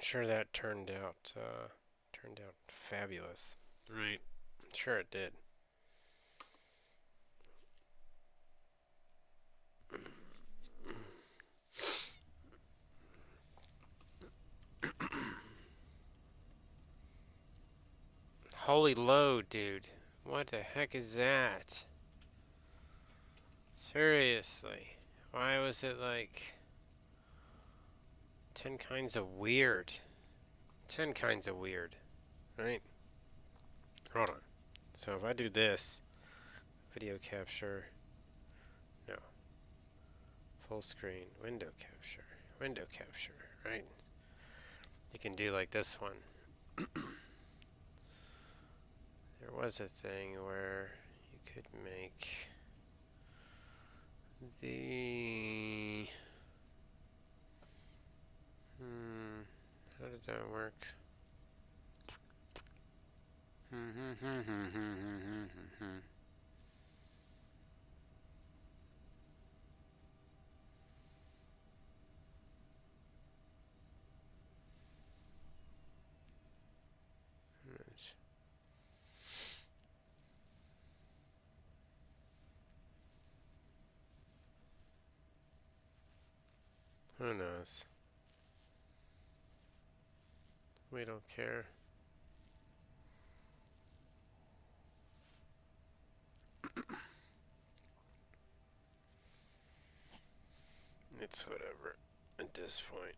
sure that turned out fabulous. Right. I'm sure it did. Holy load, dude. What the heck is that? Seriously. Why was it like 10 kinds of weird? 10 kinds of weird, right? Hold on. So if I do this, video capture, no, full screen, window capture, right? You can do like this one. There was a thing where you could make the... how did that work? Who knows? We don't care. It's whatever at this point.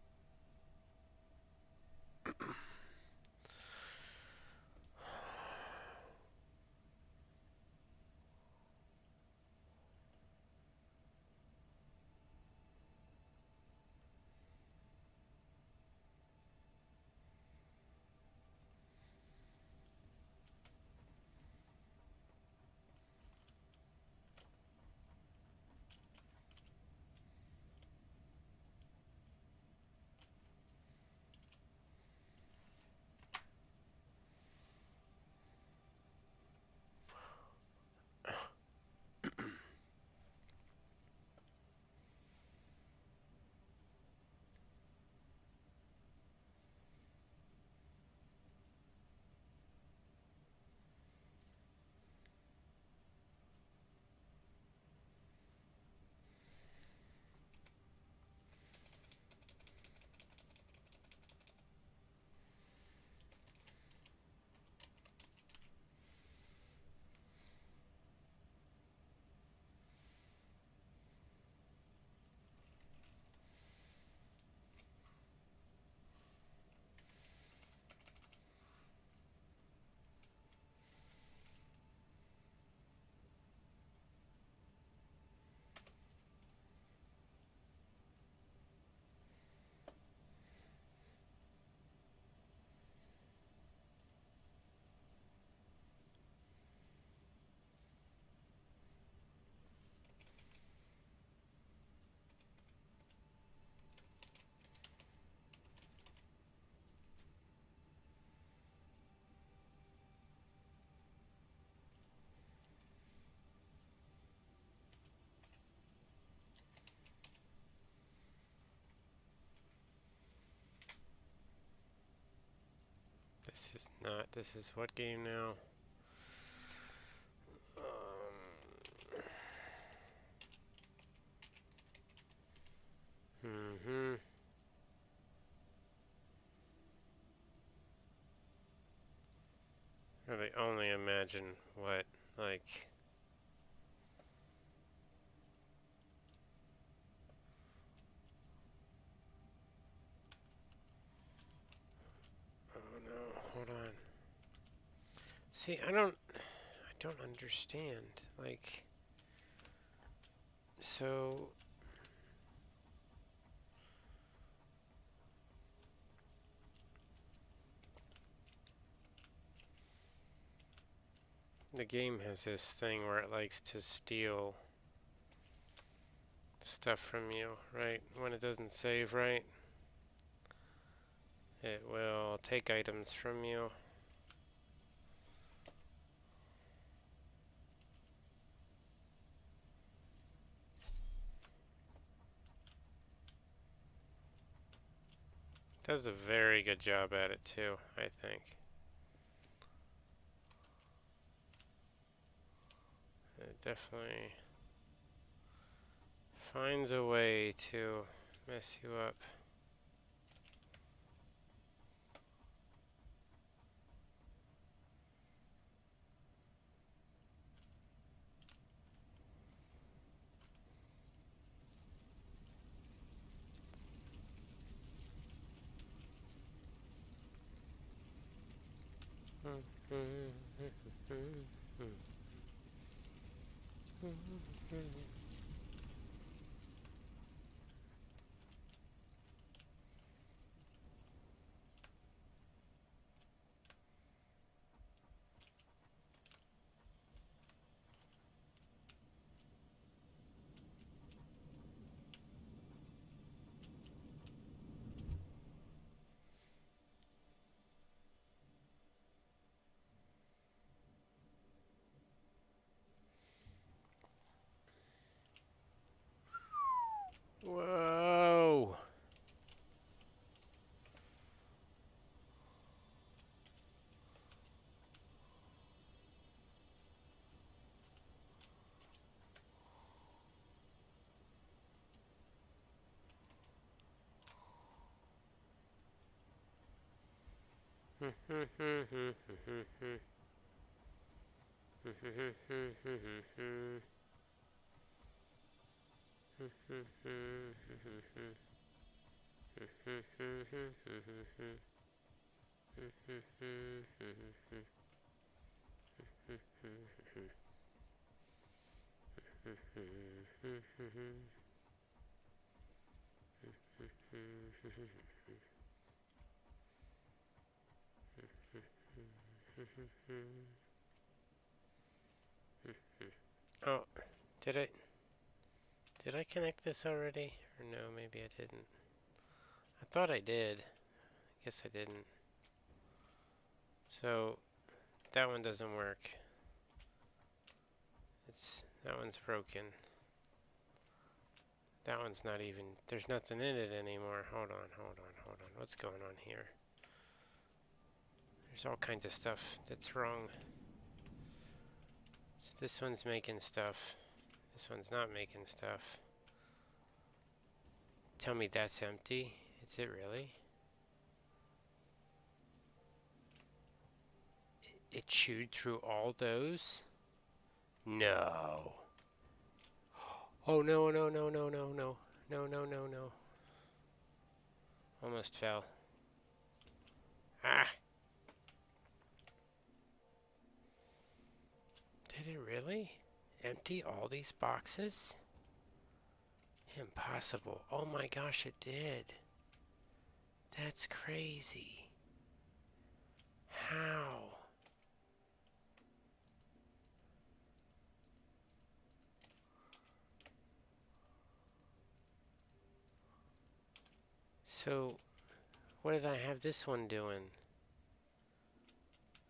This is what game now? Mm-hmm. Really only imagine what, like... Oh no, hold on. See, I don't understand. Like, so... The game has this thing where it likes to steal stuff from you, right? When it doesn't save right, it will take items from you. Does a very good job at it too, I think. It definitely finds a way to mess you up. Whoa! Oh, did I did I connect this already? Or no, maybe I didn't. I thought I did. Guess I didn't. So that one doesn't work. That one's broken. That one's not even, there's nothing in it anymore. Hold on. What's going on here? There's all kinds of stuff that's wrong. So this one's making stuff. This one's not making stuff. Tell me that's empty. Is it really? It chewed through all those? No. Oh no. No. Almost fell. Ah! Did it really? Empty all these boxes? Impossible. Oh my gosh, it did. That's crazy. How? So, what did I have this one doing?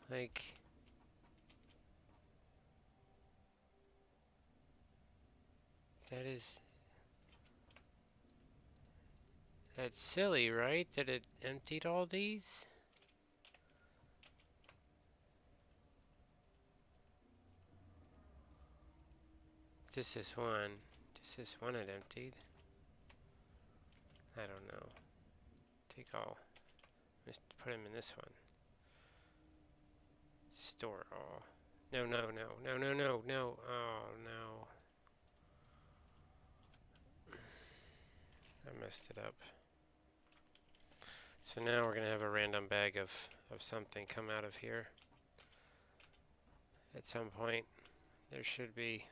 Like, that's silly, right? That it emptied all these? This is one. This is one it emptied. I don't know. Take all. Just put them in this one. Store all. No. Oh, no. I messed it up. So now we're going to have a random bag of something come out of here. At some point, there should be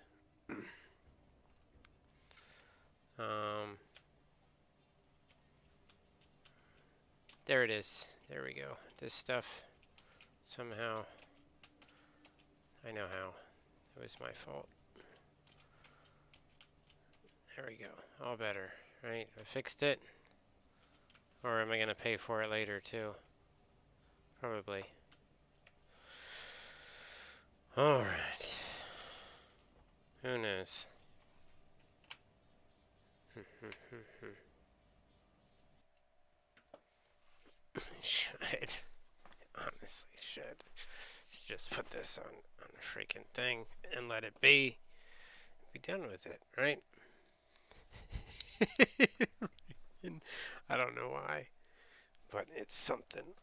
there it is. There we go. This stuff somehow, I know how. It was my fault. There we go. All better, right? I fixed it. Or am I going to pay for it later too? Probably. Alright. Who knows? Should. Honestly, should. Just put this on a freaking thing and let it be. Be done with it, right? I don't know why, but it's something.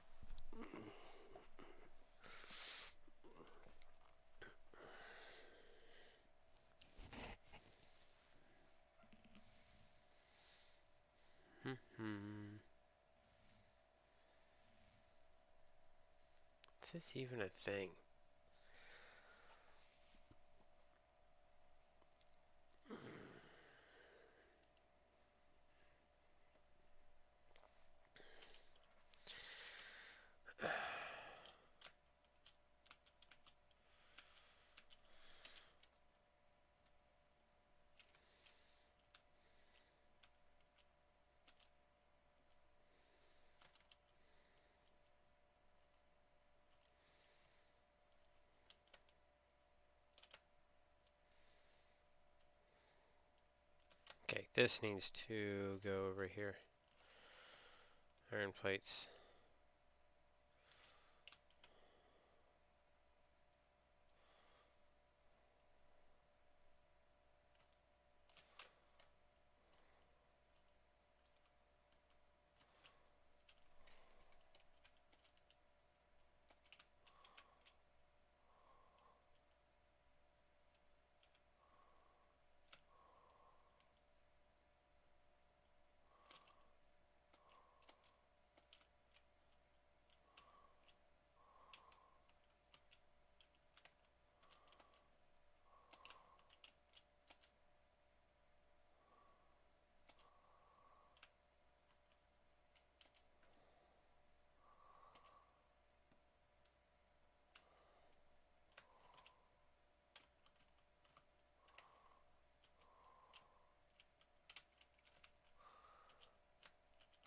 Is this even a thing? Okay, this needs to go over here. Iron plates.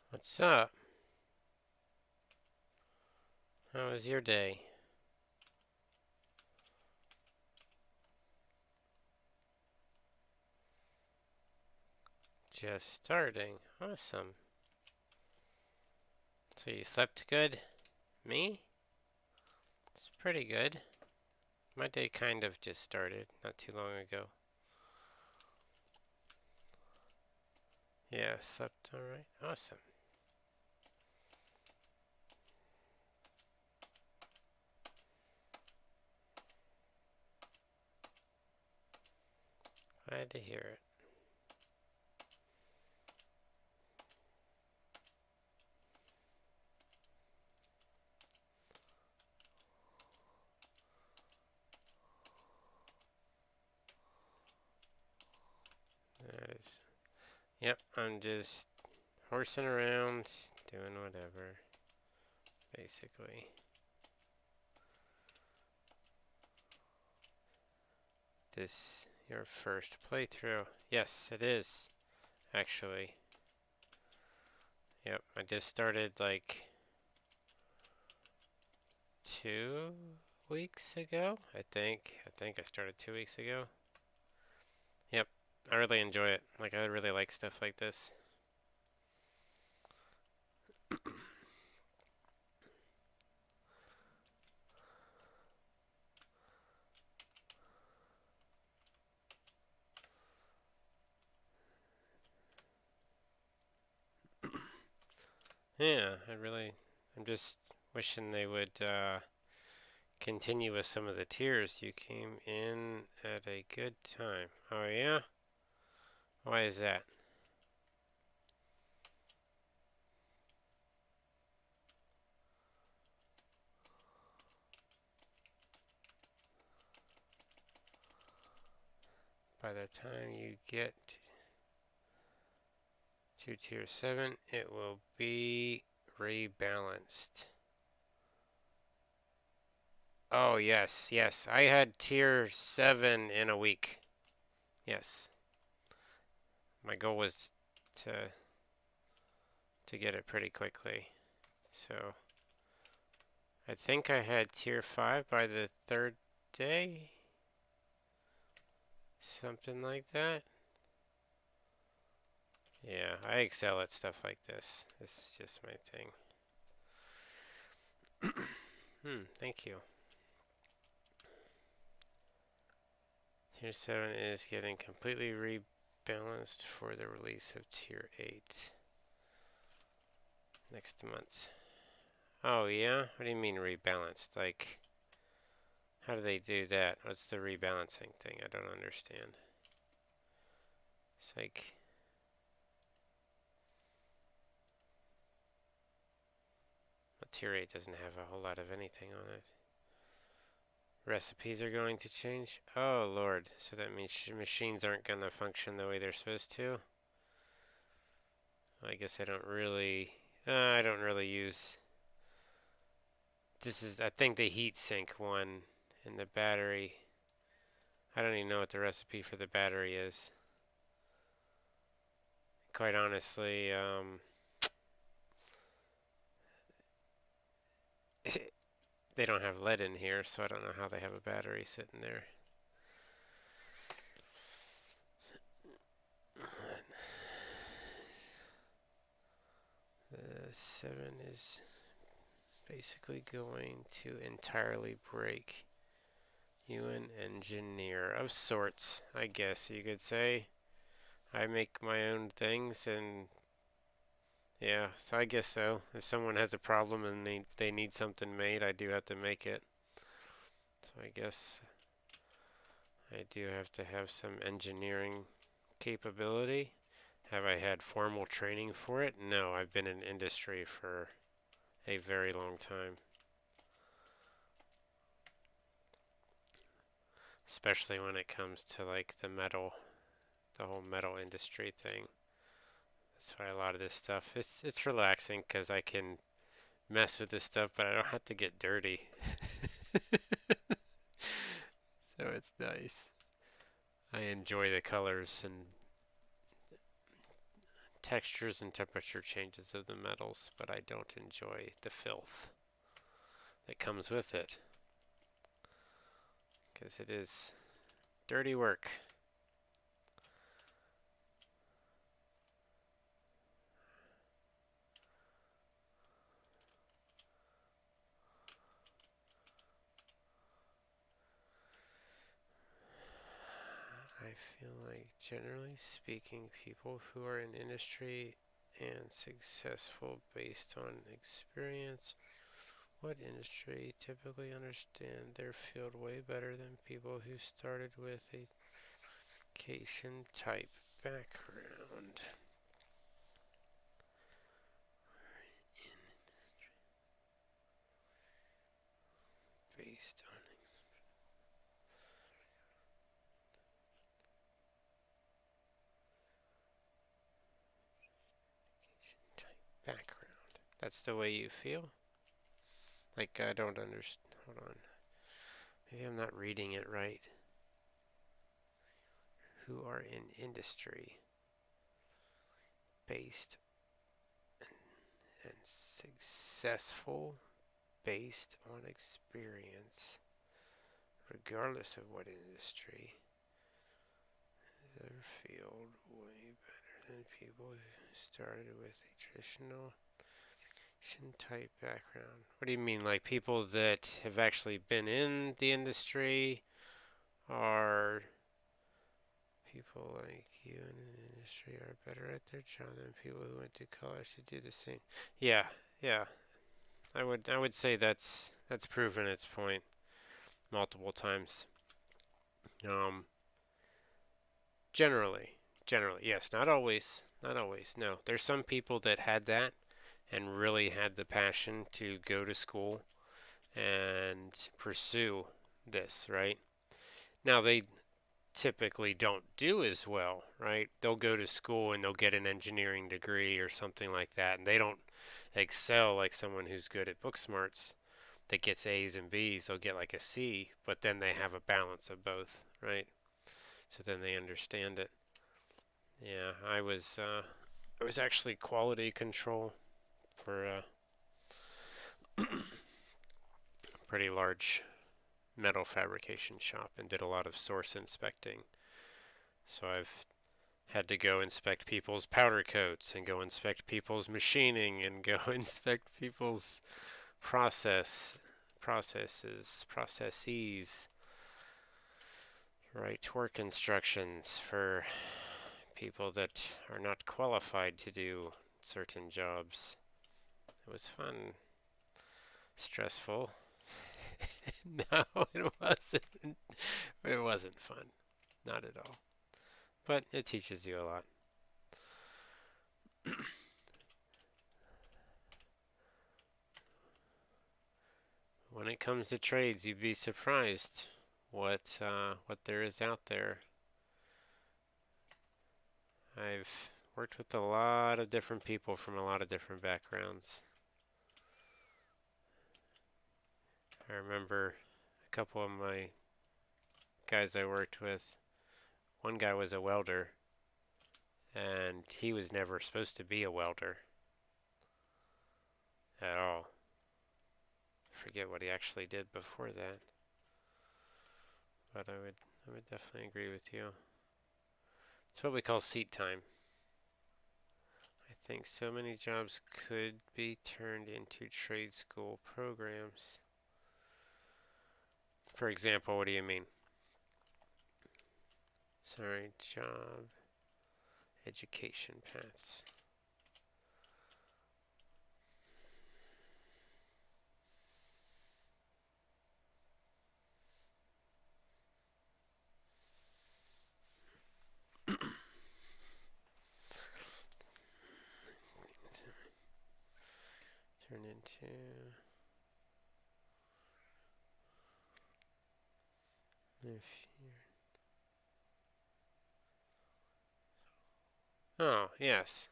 What's up? How was your day? Just starting. Awesome. So you slept good? Me? It's pretty good. My day kind of just started not too long ago. Yeah, slept alright. Awesome. Glad to hear it. That is. Yep, I'm just horsing around, doing whatever, basically. This your first playthrough? Yes, it is, actually. Yep, I just started like 2 weeks ago, I think. I think I started 2 weeks ago. Yep, I really enjoy it. Like, I really like stuff like this. Yeah, I'm just wishing they would continue with some of the tiers. You came in at a good time. Oh, yeah? Why is that? By the time you get to tier 7, it will be rebalanced. Oh, yes, yes. I had tier 7 in a week. Yes. My goal was to get it pretty quickly. So I think I had tier 5 by the 3rd day. Something like that. Yeah, I excel at stuff like this. This is just my thing. Thank you. Tier 7 is getting completely rebalanced for the release of Tier 8 next month. Oh, yeah? What do you mean rebalanced? Like, how do they do that? What's the rebalancing thing? I don't understand. It's like, well, Tier 8 doesn't have a whole lot of anything on it. Recipes are going to change? Oh, Lord. So that means machines aren't going to function the way they're supposed to? I guess I don't really use. This is, I think, the heat sink one in the battery. I don't even know what the recipe for the battery is. Quite honestly, they don't have lead in here, so I don't know how they have a battery sitting there. The 7 is basically going to entirely break you an engineer of sorts, I guess you could say. I make my own things, and yeah, so I guess so. If someone has a problem and they need something made, I do have to make it. So I guess I do have to have some engineering capability. Have I had formal training for it? No, I've been in industry for a very long time. Especially when it comes to like the whole metal industry thing. That's why a lot of this stuff, it's relaxing because I can mess with this stuff, but I don't have to get dirty. So it's nice. I enjoy the colors and textures and temperature changes of the metals, but I don't enjoy the filth that comes with it because it is dirty work. I feel like, generally speaking, people who are in industry and successful based on experience, what industry typically understand their field way better than people who started with a education type background. Based on education type background. That's the way you feel? Like, I don't understand. Hold on. Maybe I'm not reading it right. Who are in industry based and successful based on experience, regardless of what industry. Their field way better than people who started with a traditional type background. What do you mean, like people that have actually been in the industry, are people like you in the industry are better at their job than people who went to college to do the same? Yeah, yeah. I would say that's proven its point multiple times. Um, generally, yes. Not always, not always. No, there's some people that had that and really had the passion to go to school and pursue this, right? Now, they typically don't do as well, right? They'll go to school and they'll get an engineering degree or something like that, and they don't excel like someone who's good at book smarts that gets A's and B's. They'll get like a C, but then they have a balance of both, right? So then they understand it. Yeah, I was actually quality control for a pretty large metal fabrication shop and did a lot of source inspecting. So I've had to go inspect people's powder coats and go inspect people's machining and go inspect people's processes, right? Work instructions for people that are not qualified to do certain jobs. It was fun. Stressful. No, it wasn't. It wasn't fun. Not at all. But it teaches you a lot. When it comes to trades, you'd be surprised what there is out there. I've worked with a lot of different people from a lot of different backgrounds. I remember a couple of my guys I worked with. One guy was a welder, and he was never supposed to be a welder at all. I forget what he actually did before that, but I would definitely agree with you. It's what we call seat time. I think so many jobs could be turned into trade school programs. For example, what do you mean? Sorry, job education paths. Turn into oh, yes.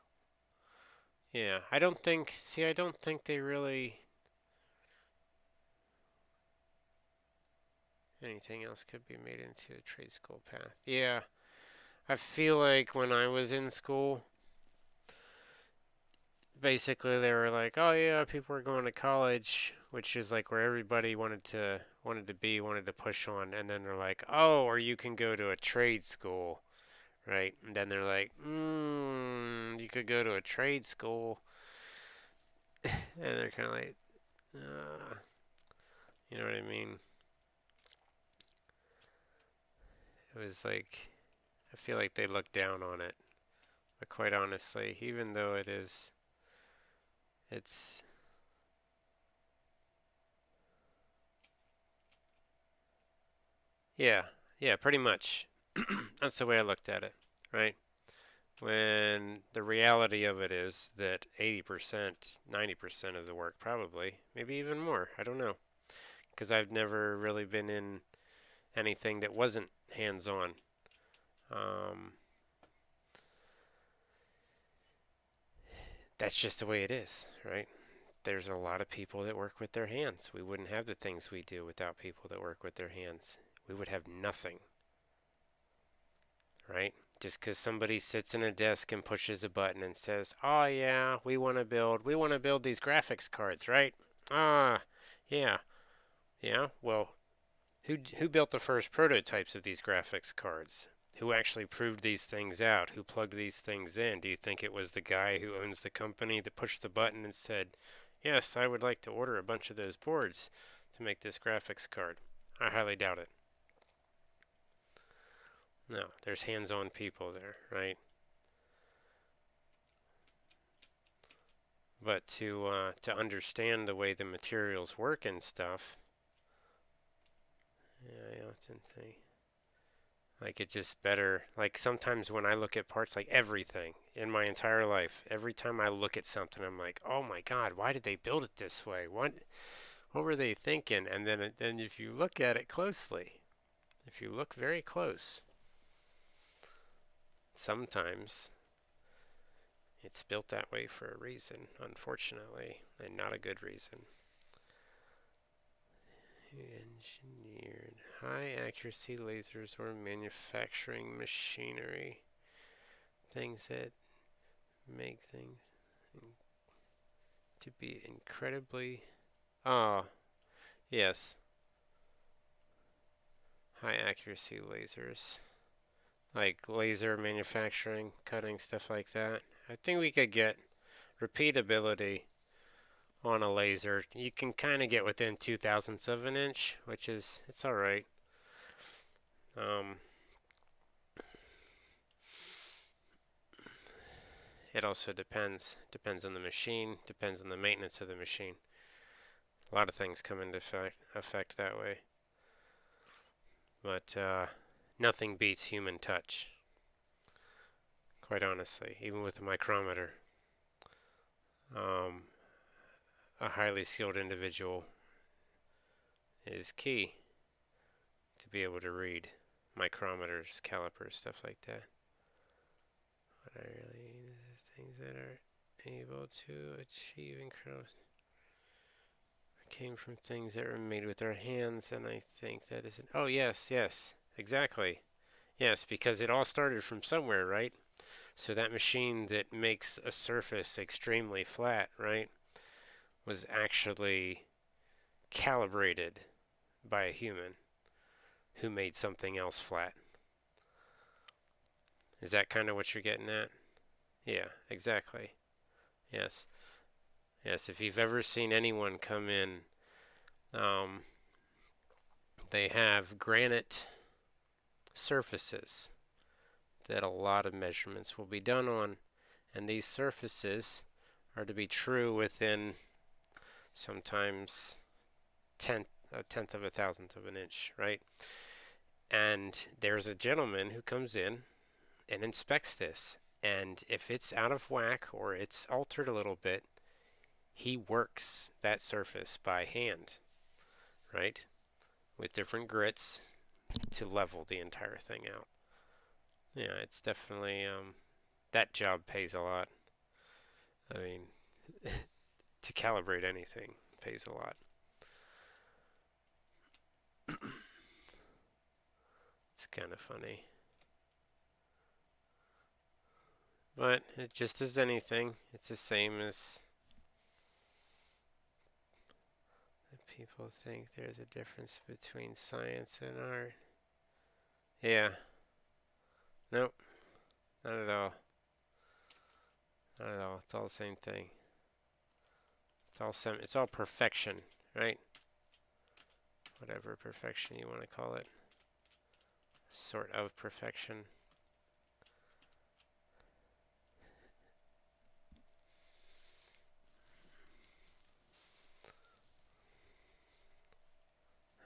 Yeah, I don't think, see, I don't think they really, anything else could be made into a trade school path. Yeah, I feel like when I was in school, basically they were like, oh yeah, people are going to college, which is like where everybody wanted to push on, and then they're like, oh, or you can go to a trade school, right? And then they're like, you could go to a trade school, and they're kind of like, uh, you know what I mean? It was like, I feel like they look down on it, but quite honestly, even though it's, yeah, yeah, pretty much. That's the way I looked at it, right? When the reality of it is that 80%, 90% of the work, probably, maybe even more, I don't know, because I've never really been in anything that wasn't hands on. Um, that's just the way it is, right? There's a lot of people that work with their hands. We wouldn't have the things we do without people that work with their hands. We would have nothing, right? Just because somebody sits in a desk and pushes a button and says, "Oh yeah, we want to build these graphics cards, right? Ah, yeah, yeah. Well, who built the first prototypes of these graphics cards? Who actually proved these things out? Who plugged these things in? Do you think it was the guy who owns the company that pushed the button and said, "Yes, I would like to order a bunch of those boards to make this graphics card"? I highly doubt it. No, there's hands-on people there, right? But to understand the way the materials work and stuff, yeah, I often think like it just better. Like sometimes when I look at parts, like everything in my entire life, every time I look at something, I'm like, oh my God, why did they build it this way? What were they thinking? And then if you look at it closely, if you look very close, sometimes it's built that way for a reason, unfortunately, and not a good reason. Engineered high accuracy lasers or manufacturing machinery. Things that make things to be incredibly. Oh, yes. High accuracy lasers. Like laser manufacturing, cutting, stuff like that. I think we could get repeatability on a laser. You can kind of get within 2 thousandths of an inch, which is, it's all right. Um, it also depends on the machine, depends on the maintenance of the machine. A lot of things come into effect that way. But nothing beats human touch, quite honestly, even with a micrometer. Um, a highly skilled individual is key to be able to read micrometers, calipers, stuff like that. What I really need is things that are able to achieve incredible came from things that were made with our hands, and I think that is oh yes, yes, exactly. Yes, because it all started from somewhere, right? So that machine that makes a surface extremely flat, right, was actually calibrated by a human who made something else flat. Is that kind of what you're getting at? Yeah, exactly. Yes. Yes, if you've ever seen anyone come in, um, they have granite surfaces that a lot of measurements will be done on, and these surfaces are to be true within sometimes a tenth of a thousandth of an inch, right? And there's a gentleman who comes in and inspects this, and if it's out of whack or it's altered a little bit, he works that surface by hand, right? With different grits to level the entire thing out. Yeah, it's definitely that job pays a lot. I mean, to calibrate anything pays a lot. It's kind of funny. But it just as anything, it's the same as people think there's a difference between science and art. Yeah, nope, not at all. Not at all. It's all the same thing. It's all perfection, right? Whatever perfection you want to call it. Sort of perfection.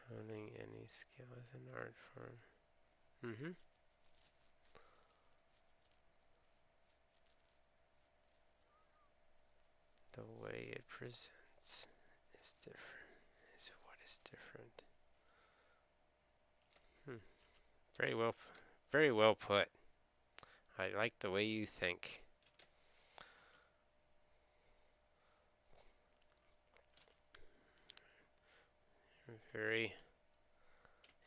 Honing any skill is an art form. Mm-hmm. The way it presents is different. Is what is different. Hmm. Very well put. I like the way you think. Very,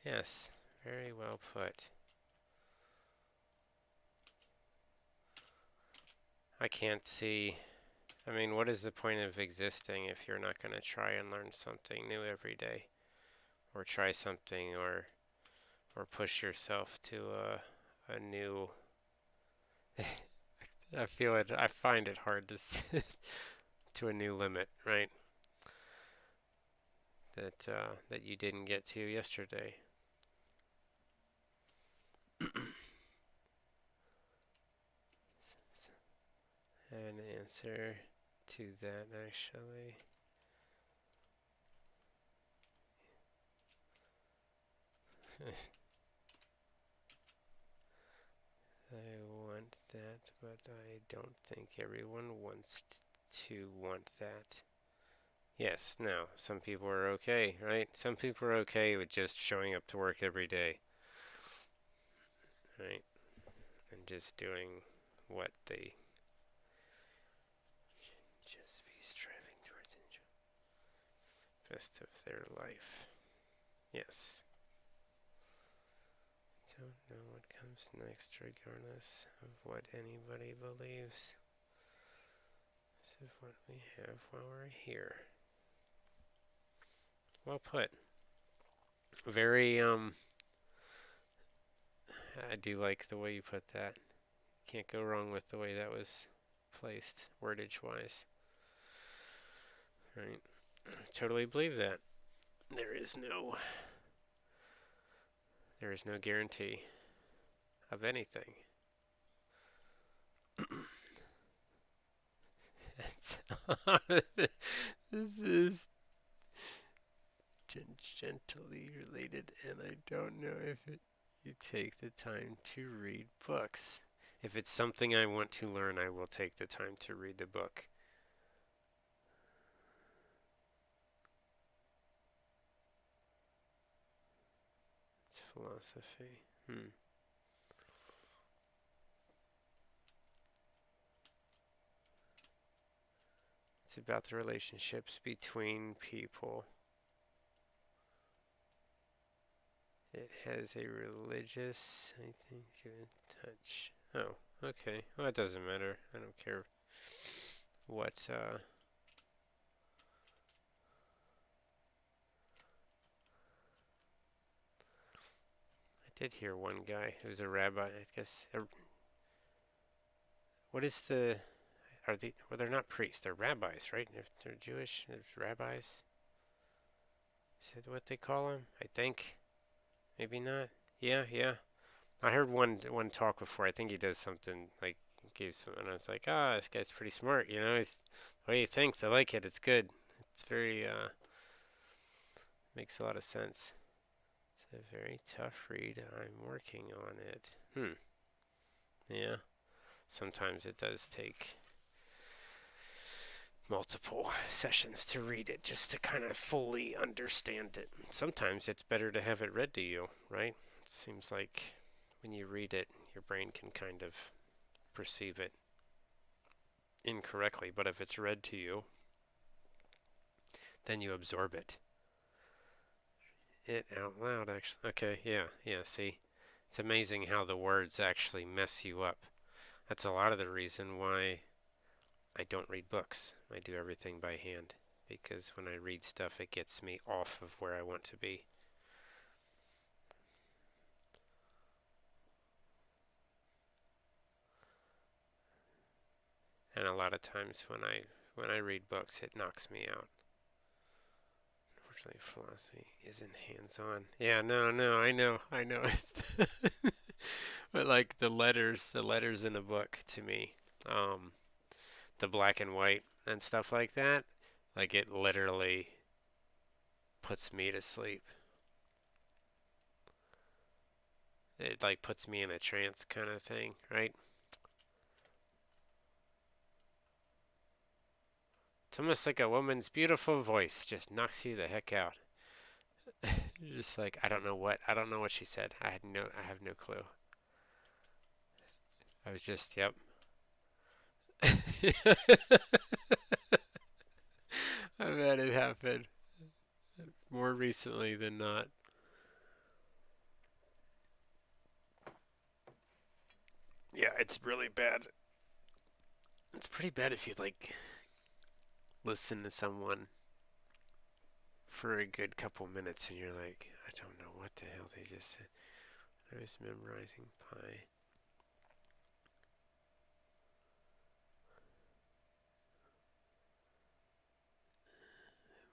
yes, very well put. I can't see. I mean, what is the point of existing if you're not going to try and learn something new every day, or try something, or push yourself to a new? I feel it. I find it hard to to a new limit, right? That you didn't get to yesterday. An answer to that actually. I want that, but I don't think everyone wants to want that. Yes, no, some people are okay, right? Some people are okay with just showing up to work every day, right? And just doing what they just be striving towards enjoy best of their life. Yes. Don't know what comes next, regardless of what anybody believes. This is what we have while we're here. Well put. Very, I do like the way you put that. Can't go wrong with the way that was placed, wordage wise. Right? I totally believe that. There is no there is no guarantee of anything. This is tangentially related, and I don't know if you take the time to read books. If it's something I want to learn, I will take the time to read the book. It's philosophy. It's about the relationships between people. It has a religious, I think, touch. Oh, okay. Well, it doesn't matter. I don't care what. I did hear one guy who was a rabbi. I guess. What is the? Are they? Well, they're not priests. They're rabbis, right? If they're Jewish, there's rabbis. Is that what they call them? I think. Maybe not. Yeah, yeah. I heard one talk before. I think he does something like gave some, and I was like, ah, this guy's pretty smart. You know, the way he thinks, I like it. It's good. It's very makes a lot of sense. It's a very tough read. I'm working on it. Yeah. Sometimes it does take multiple sessions to read it just to kind of fully understand it. Sometimes it's better to have it read to you, right? It seems like when you read it, your brain can kind of perceive it incorrectly, but if it's read to you, then you absorb it. It out loud, actually. Okay, yeah, see? It's amazing how the words actually mess you up. That's a lot of the reason why I don't read books. I do everything by hand because when I read stuff, it gets me off of where I want to be. And a lot of times when I read books, it knocks me out. Unfortunately, philosophy isn't hands-on. Yeah, no, I know. But like the letters in the book to me, um, the black and white and stuff like that, like it literally puts me to sleep. It like puts me in a trance kind of thing, right? It's almost like a woman's beautiful voice just knocks you the heck out. You're just like, I don't know what she said. I have no clue. I was just, yep. I've had it happen more recently than not. Yeah, it's really bad. It's pretty bad if you like listen to someone for a good couple minutes and you're like, I don't know what the hell they just said. I was memorizing pi.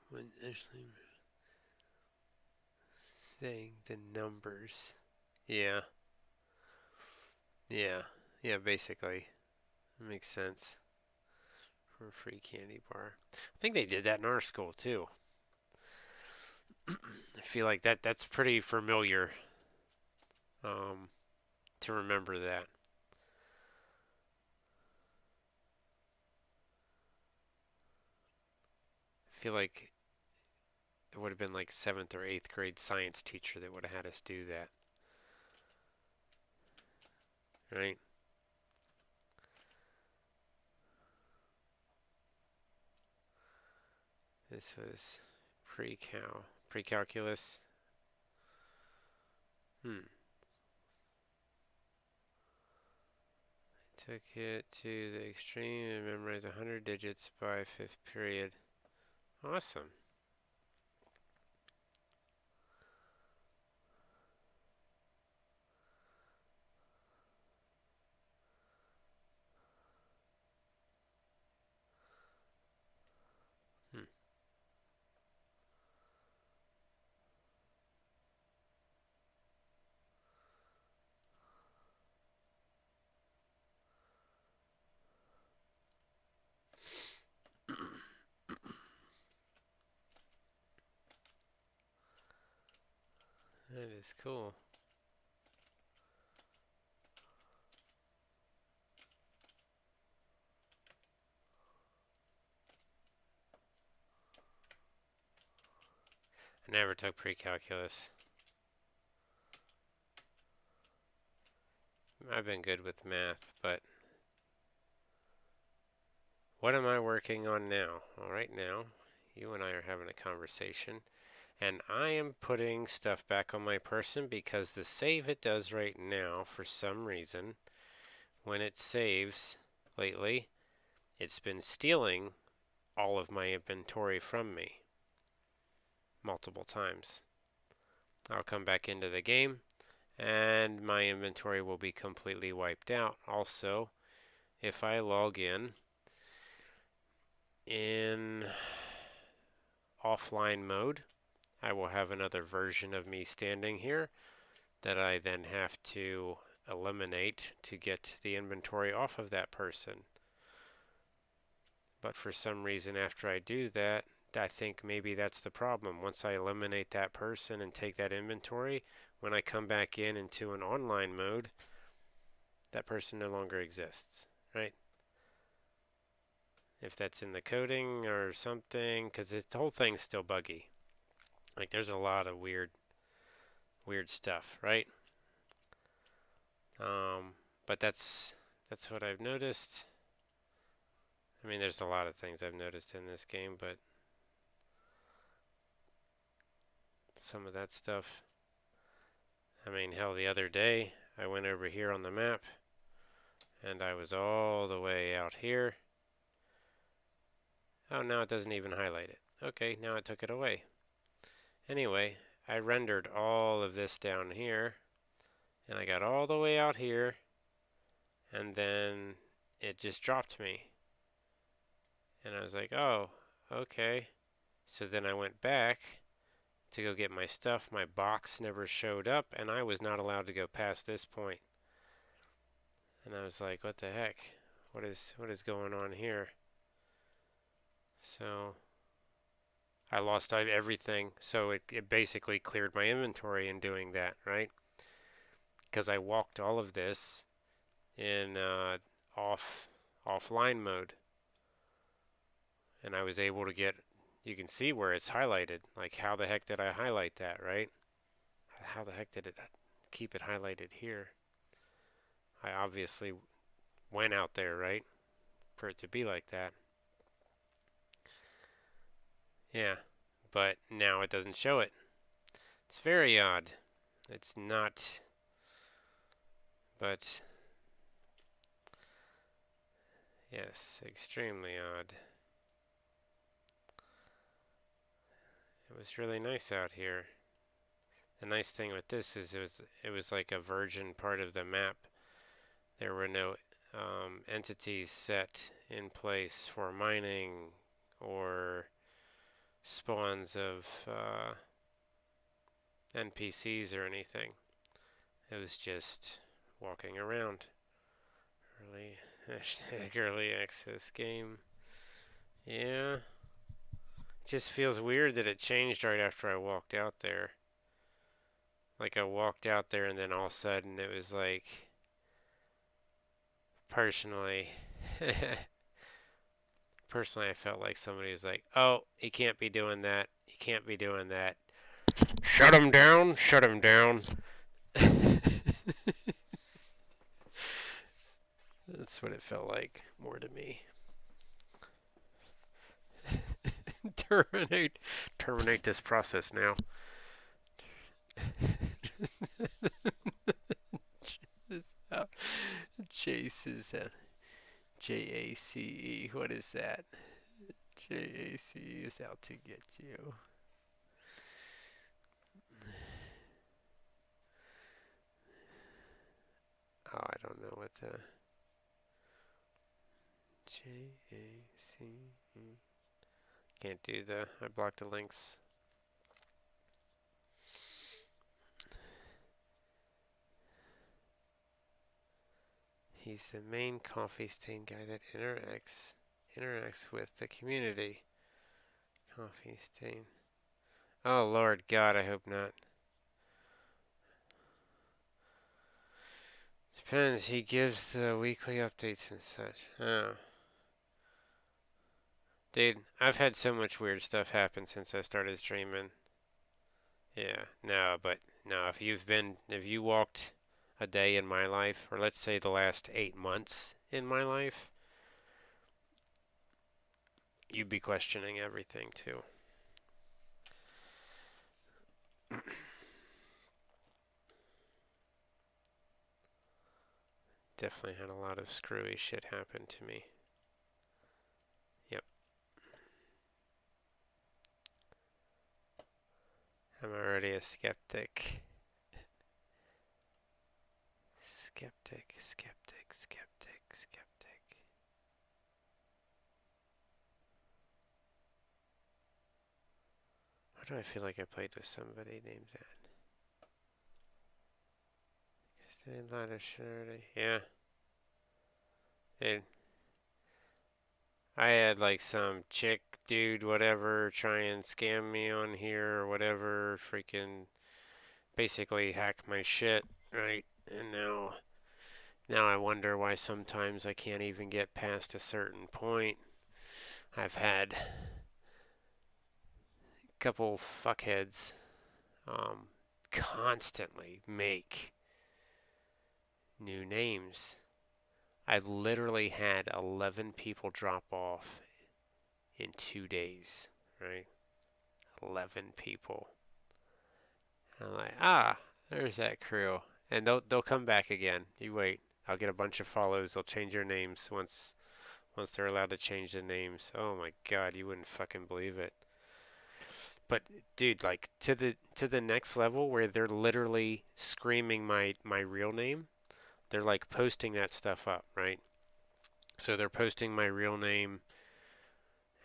When actually saying the numbers. Yeah, yeah, yeah, basically. It makes sense for a free candy bar. I think they did that in our school too. I feel like that's pretty familiar um, to remember that. I feel like it would have been like seventh or eighth grade science teacher that would have had us do that, right? This was pre-calculus. Hmm. Took it to the extreme and memorized 100 digits by fifth period. Awesome. Hmm. That is cool. I never took pre-calculus. I've been good with math, but what am I working on now? Well, right now, you and I are having a conversation, and I am putting stuff back on my person because the save it does right now, for some reason, when it saves lately, it's been stealing all of my inventory from me multiple times. I'll come back into the game, and my inventory will be completely wiped out. Also, if I log in offline mode, I will have another version of me standing here that I then have to eliminate to get the inventory off of that person. But for some reason after I do that, I think maybe that's the problem. Once I eliminate that person and take that inventory, when I come back into an online mode, that person no longer exists, right? If that's in the coding or something, because the whole thing's still buggy. Like there's a lot of weird stuff, right? But that's what I've noticed. I mean, there's a lot of things I've noticed in this game, but some of that stuff. I mean, hell, the other day I went over here on the map and I was all the way out here. Oh, now it doesn't even highlight it. Okay, now it took it away. Anyway, I rendered all of this down here and I got all the way out here and then it just dropped me. And I was like, oh, okay. So then I went back to go get my stuff. My box never showed up and I was not allowed to go past this point. And I was like, what the heck? What is going on here? So I lost everything. So it basically cleared my inventory in doing that, right? Because I walked all of this in offline mode. And I was able to get, you can see where it's highlighted. Like how the heck did I highlight that, right? How the heck did it keep it highlighted here? I obviously went out there, right? For it to be like that. Yeah, but now it doesn't show it. It's very odd. It's not, but yes, extremely odd. It was really nice out here. The nice thing with this is it was like a virgin part of the map. There were no entities set in place for mining or spawns of NPCs or anything. It was just walking around. Early early access game. Yeah. It just feels weird that it changed right after I walked out there. Like I walked out there and then all of a sudden it was like personally personally I felt like somebody was like, "Oh, he can't be doing that. He can't be doing that. Shut him down. Shut him down." That's what it felt like more to me. Terminate this process now. Chase is JACE. What is that? JACE is out to get you. Oh, I don't know what the JACE. Can't do the. I blocked the links. He's the main coffee stain guy that interacts with the community. Coffee stain. Oh Lord God, I hope not. Depends. He gives the weekly updates and such. Oh. Dude, I've had so much weird stuff happen since I started streaming. Yeah, no, but no, if you walked a day in my life, or let's say the last 8 months in my life, you'd be questioning everything too. Definitely had a lot of screwy shit happen to me. Yep. I'm already a skeptic. Skeptic, skeptic, skeptic, skeptic. Why do I feel like I played with somebody named that? Stayed a lot of surety. Yeah. Dude, I had like some chick, dude, whatever, try and scam me on here or whatever, freaking basically hack my shit, right? And now I wonder why sometimes I can't even get past a certain point. I've had a couple fuckheads um, constantly make new names. I literally had 11 people drop off in 2 days, right? 11 people. I'm like, there's that crew. And they'll come back again. You wait. I'll get a bunch of follows. They'll change their names once they're allowed to change the names. Oh my god, you wouldn't fucking believe it. But dude, like to the next level where they're literally screaming my real name. They're like posting that stuff up, right? So they're posting my real name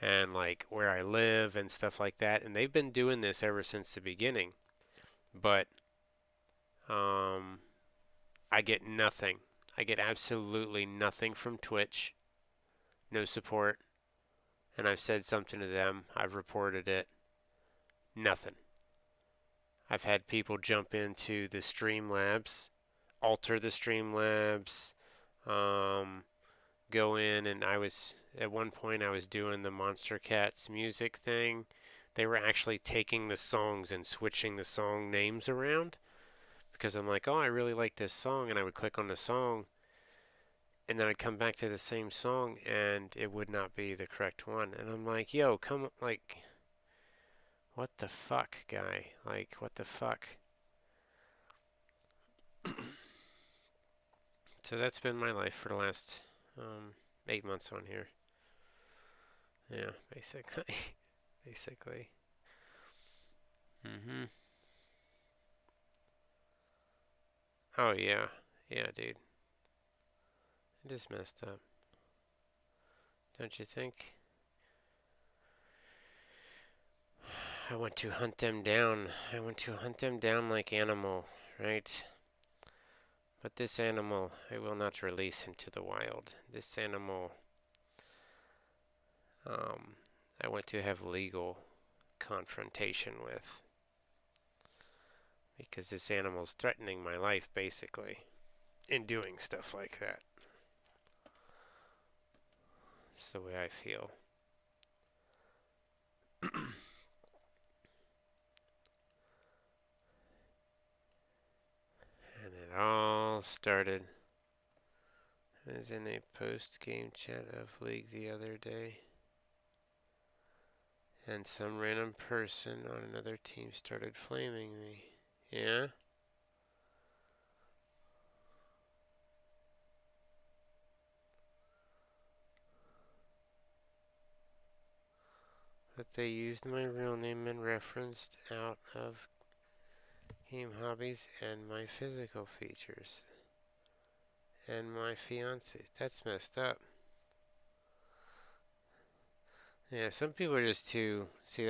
and like where I live and stuff like that. And they've been doing this ever since the beginning. But um I get nothing. I get absolutely nothing from Twitch. No support. And I've said something to them. I've reported it. Nothing. I've had people jump into the Streamlabs, alter the Streamlabs, um, go in, and at one point I was doing the Monster Cats music thing. They were actually taking the songs and switching the song names around because I'm like, oh, I really like this song, and I would click on the song, and then I'd come back to the same song, and it would not be the correct one, and I'm like, yo, come, like, what the fuck, guy? Like, what the fuck? So that's been my life for the last 8 months on here. Yeah, basically. Basically. Mm-hmm. Oh, yeah. Yeah, dude. It is messed up. Don't you think? I went to hunt them down. I went to hunt them down like animal, right? But this animal I will not release into the wild. This animal um, I went to have legal confrontation with because this animal's threatening my life basically in doing stuff like that. It's the way I feel. And it all started. I was in a post-game chat of League the other day, and some random person on another team started flaming me. Yeah? But they used my real name and referenced out of game hobbies and my physical features. And my fiance. That's messed up. Yeah, some people are just too. See,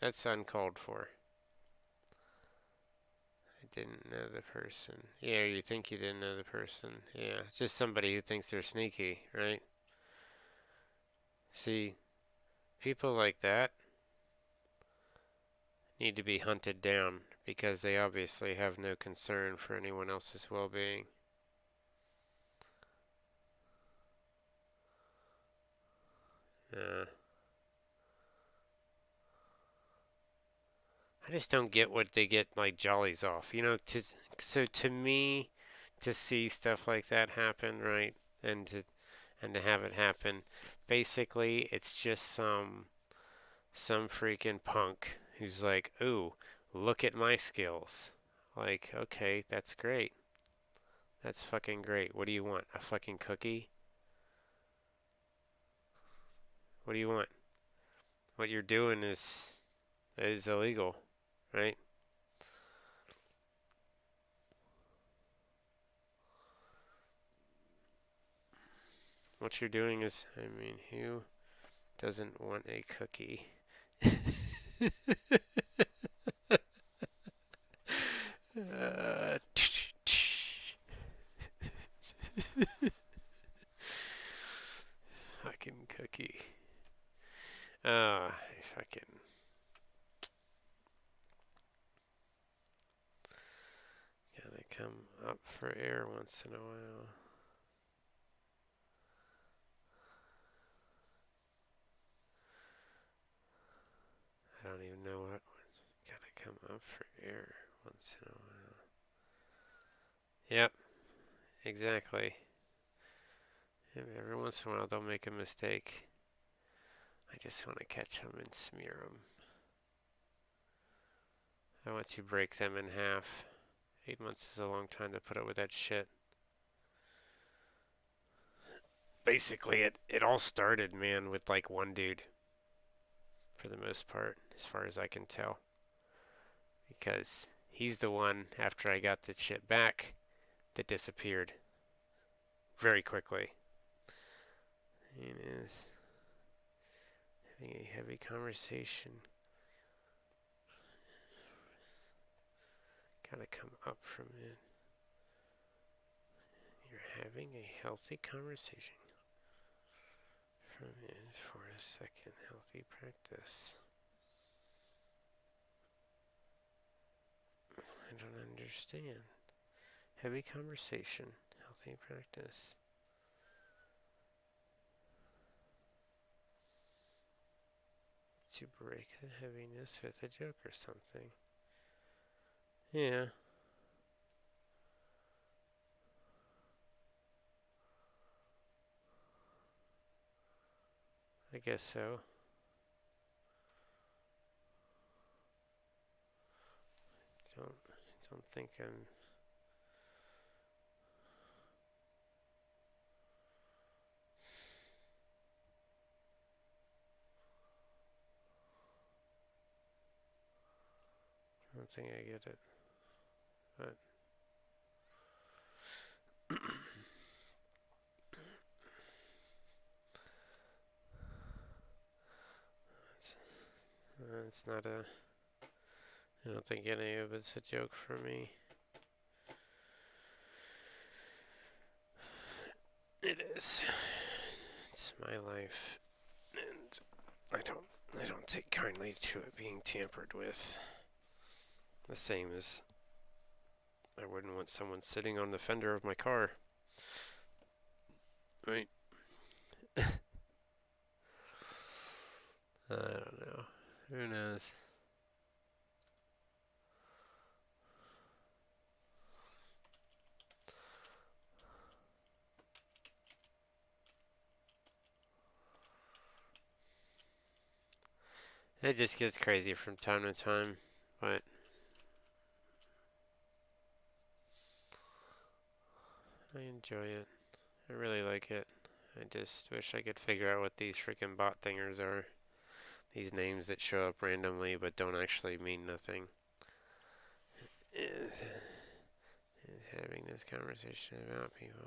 that's uncalled for. I didn't know the person. Yeah, you think you didn't know the person. Yeah, just somebody who thinks they're sneaky, right? See, people like that need to be hunted down because they obviously have no concern for anyone else's well-being. I just don't get what they get like jollies off. So to me, to see stuff like that happen, right, and to have it happen, basically, it's just some freaking punk who's like, "Ooh, look at my skills." Like, okay, that's great. That's fucking great. What do you want? A fucking cookie? What do you want? What you're doing is illegal, right? What you're doing is, I mean, who doesn't want a cookie? uh, fucking cookie. Fucking. Gotta come up for air once in a while. I don't even know what. Gotta come up for air once in a while. Yep, exactly. Every once in a while they'll make a mistake. I just want to catch them and smear them. I want to break them in half. 8 months is a long time to put up with that shit. Basically, it all started, man, with like one dude, for the most part, as far as I can tell. Because he's the one, after I got the shit back, that disappeared very quickly. It is having a heavy conversation. Gotta come up from it. You're having a healthy conversation. From it for a second. Healthy practice. I don't understand. Heavy conversation. Healthy practice. To break the heaviness with a joke or something. Yeah. I guess so. Don't don't think I'm. I don't think I get it. But it's, it's not a. I don't think any of it's a joke for me. It is. It's my life, and I don't take kindly to it being tampered with. The same as I wouldn't want someone sitting on the fender of my car. Right. I don't know. Who knows? It just gets crazy from time to time, but I enjoy it. I really like it. I just wish I could figure out what these freaking bot thingers are. These names that show up randomly but don't actually mean nothing. Is having this conversation about people.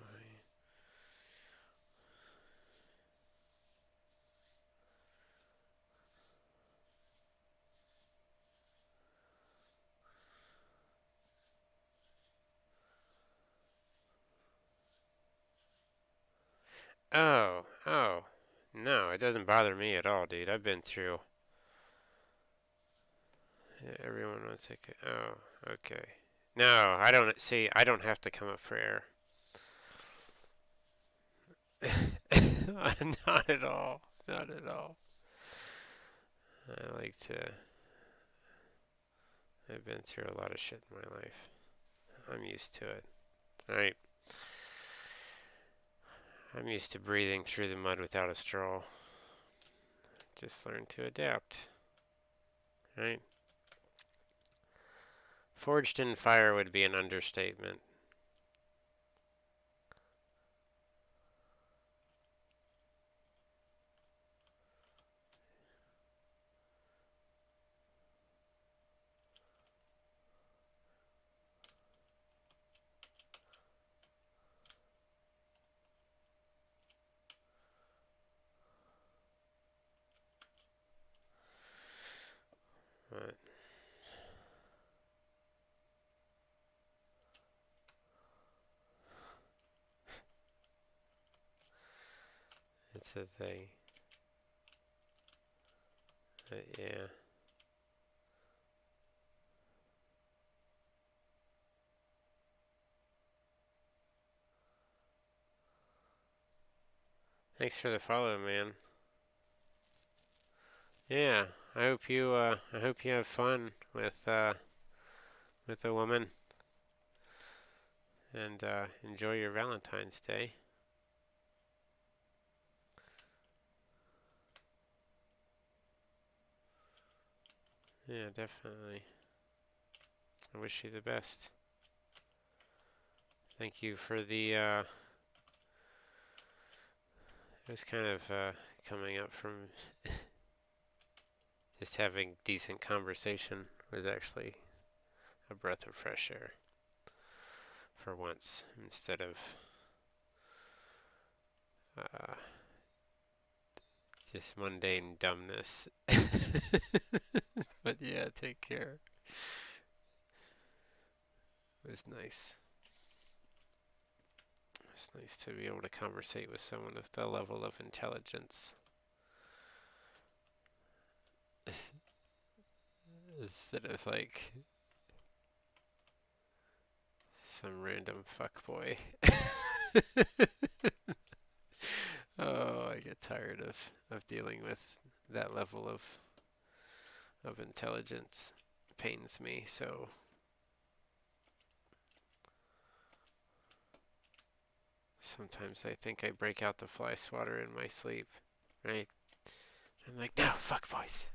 Oh. No, it doesn't bother me at all, dude. I've been through. Everyone wants to. Oh, okay. No, I don't. See, I don't have to come up for air. Not at all. Not at all. I like to. I've been through a lot of shit in my life. I'm used to it. Alright. I'm used to breathing through the mud without a straw. Just learn to adapt. Right? Forged in fire would be an understatement. But it's a thing. Yeah. Thanks for the follow, man. Yeah, I hope you have fun with a woman and enjoy your Valentine's Day. Yeah, definitely. I wish you the best. Thank you for the it was kind of coming up from just having decent conversation was actually a breath of fresh air for once instead of uh, just mundane dumbness. But yeah, take care. It was nice. It's nice to be able to conversate with someone with that level of intelligence. Instead of like some random fuckboy. Oh, I get tired of dealing with that level of intelligence. It pains me, so sometimes I think I break out the fly swatter in my sleep, right? I'm like, no, fuck boys.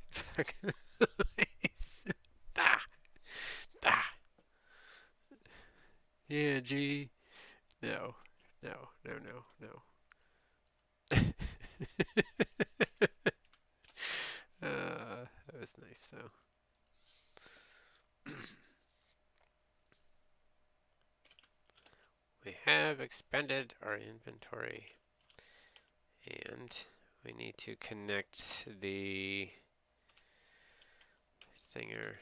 Ah, ah. Yeah, G. No, no, no, no, no. That was nice though. We have expended our inventory and we need to connect the thinger.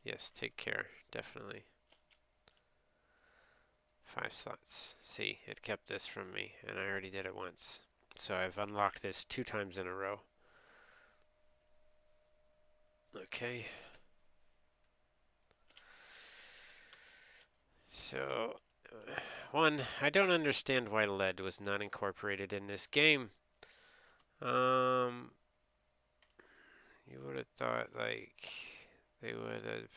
Yes, take care, definitely. 5 slots. See, it kept this from me and I already did it once. So I've unlocked this 2 times in a row. Okay. So, one, I don't understand why lead was not incorporated in this game. You would have thought, like, they would have,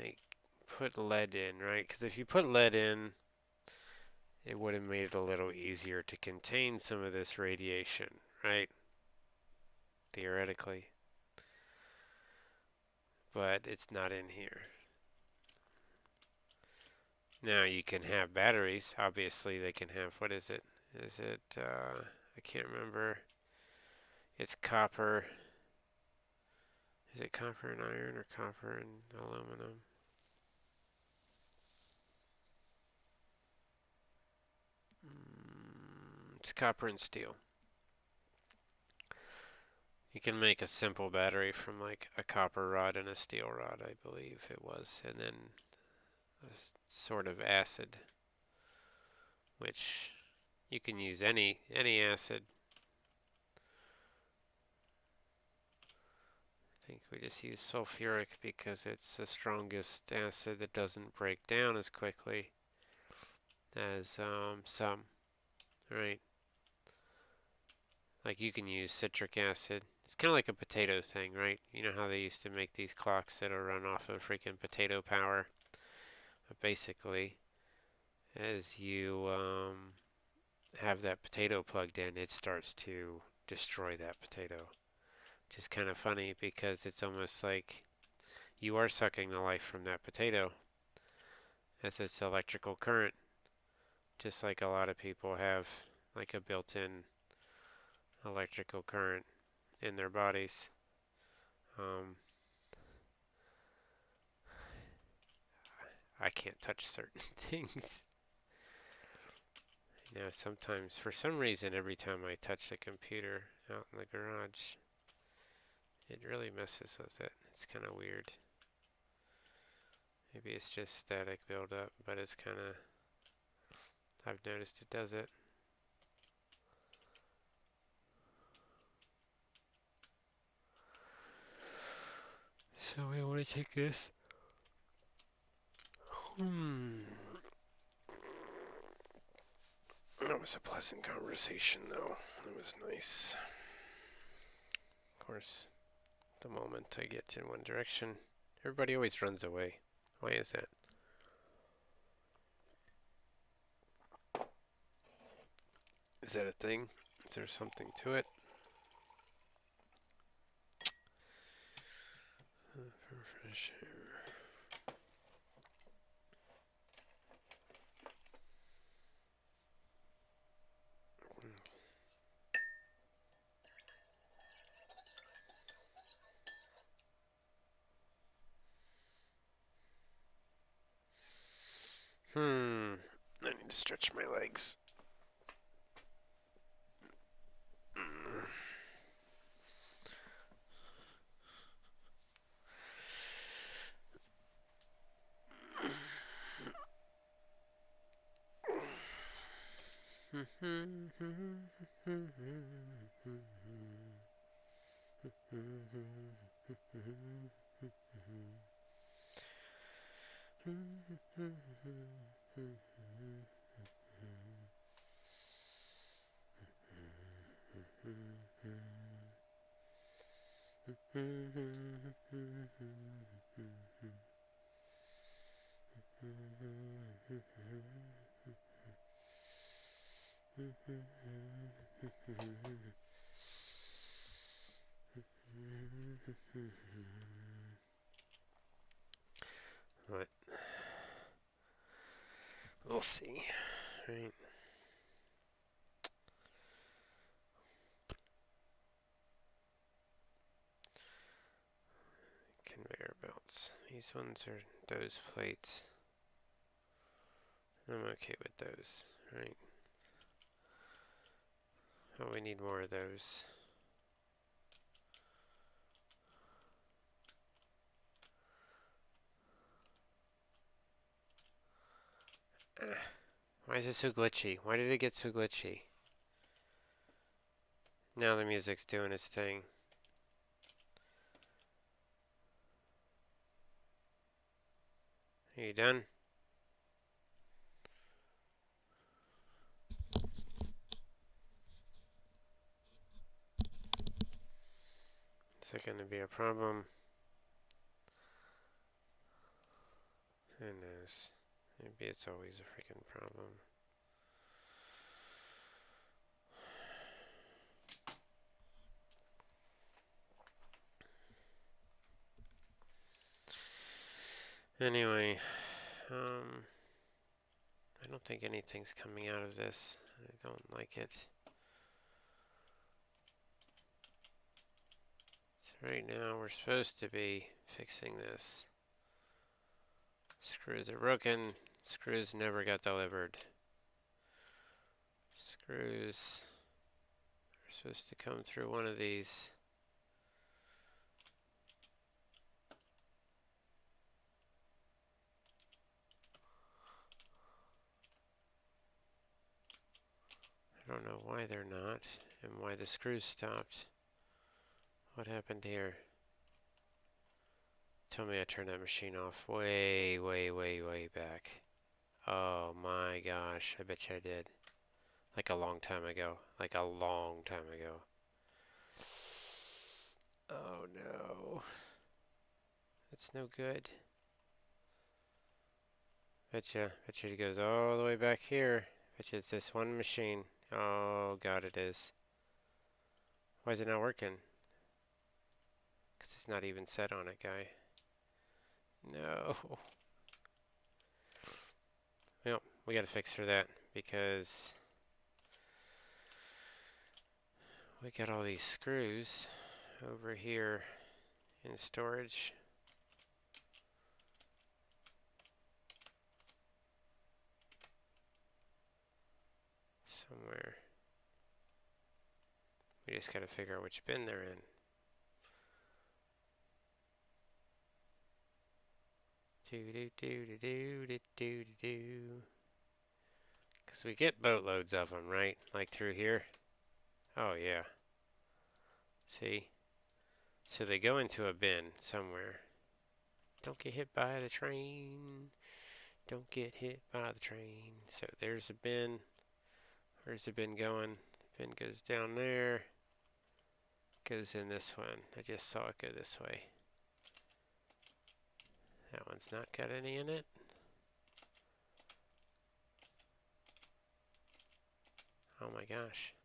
like, put lead in, right? Because if you put lead in, it would have made it a little easier to contain some of this radiation, right? Theoretically. But it's not in here. Now you can have batteries. Obviously they can have, what is it? Is it, I can't remember. It's copper. Is it copper and iron or copper and aluminum? It's copper and steel. You can make a simple battery from like a copper rod and a steel rod, I believe it was, and then a sort of acid, which you can use any acid. I think we just use sulfuric because it's the strongest acid that doesn't break down as quickly as some, right? Like you can use citric acid. It's kind of like a potato thing, right? You know how they used to make these clocks that'll run off of freaking potato power? But basically, as you have that potato plugged in, it starts to destroy that potato. Which is kind of funny because it's almost like you are sucking the life from that potato as its electrical current, just like a lot of people have like a built-in electrical current in their bodies. Um, I can't touch certain things. You know, sometimes, for some reason, every time I touch the computer out in the garage, it really messes with it. It's kind of weird. Maybe it's just static buildup, but it's kind of, I've noticed it does it. So we want to take this. That was a pleasant conversation, though. It was nice. Of course, the moment I get in one direction, everybody always runs away. Why is that? Is that a thing? Is there something to it? For fresh air. I need to stretch my legs. What? We'll see, right? Conveyor belts. These ones are those plates. I'm okay with those, right? Oh, we need more of those. Why is it so glitchy? Why did it get so glitchy? Now the music's doing its thing. Are you done? Is that going to be a problem? Who knows? Maybe it's always a freaking problem. Anyway, I don't think anything's coming out of this. I don't like it. So right now we're supposed to be fixing this. Screws are broken. Screws never got delivered. Screws are supposed to come through one of these. I don't know why they're not, and why the screws stopped. What happened here? Tell me I turned that machine off way, way, way, way back. Oh my gosh, I bet you I did. Like a long time ago. Like a long time ago. Oh no. That's no good. Betcha it goes all the way back here. Betcha it's this one machine. Oh god, it is. Why is it not working? Because it's not even set on it, guy. No. Well, we gotta fix for that because we got all these screws over here in storage. Somewhere. We just gotta figure out which bin they're in. Do do do do do do do do. Because we get boatloads of them, right? Like through here. Oh yeah. See? So they go into a bin somewhere. Don't get hit by the train. Don't get hit by the train. So there's a bin. Where's the bin going? Bin goes down there. Goes in this one. I just saw it go this way. That one's not got any in it. Oh my gosh.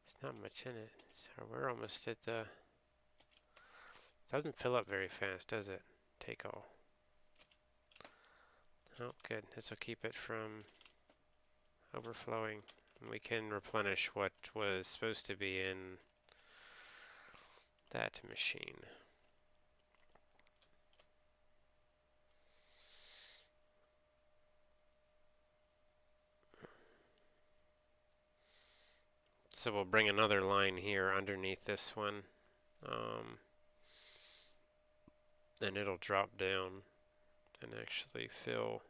There's not much in it. So we're almost at the... Doesn't fill up very fast, does it? Take all. Oh, good. This will keep it from overflowing. And we can replenish what was supposed to be in that machine. So we'll bring another line here underneath this one. And it'll drop down and actually fill.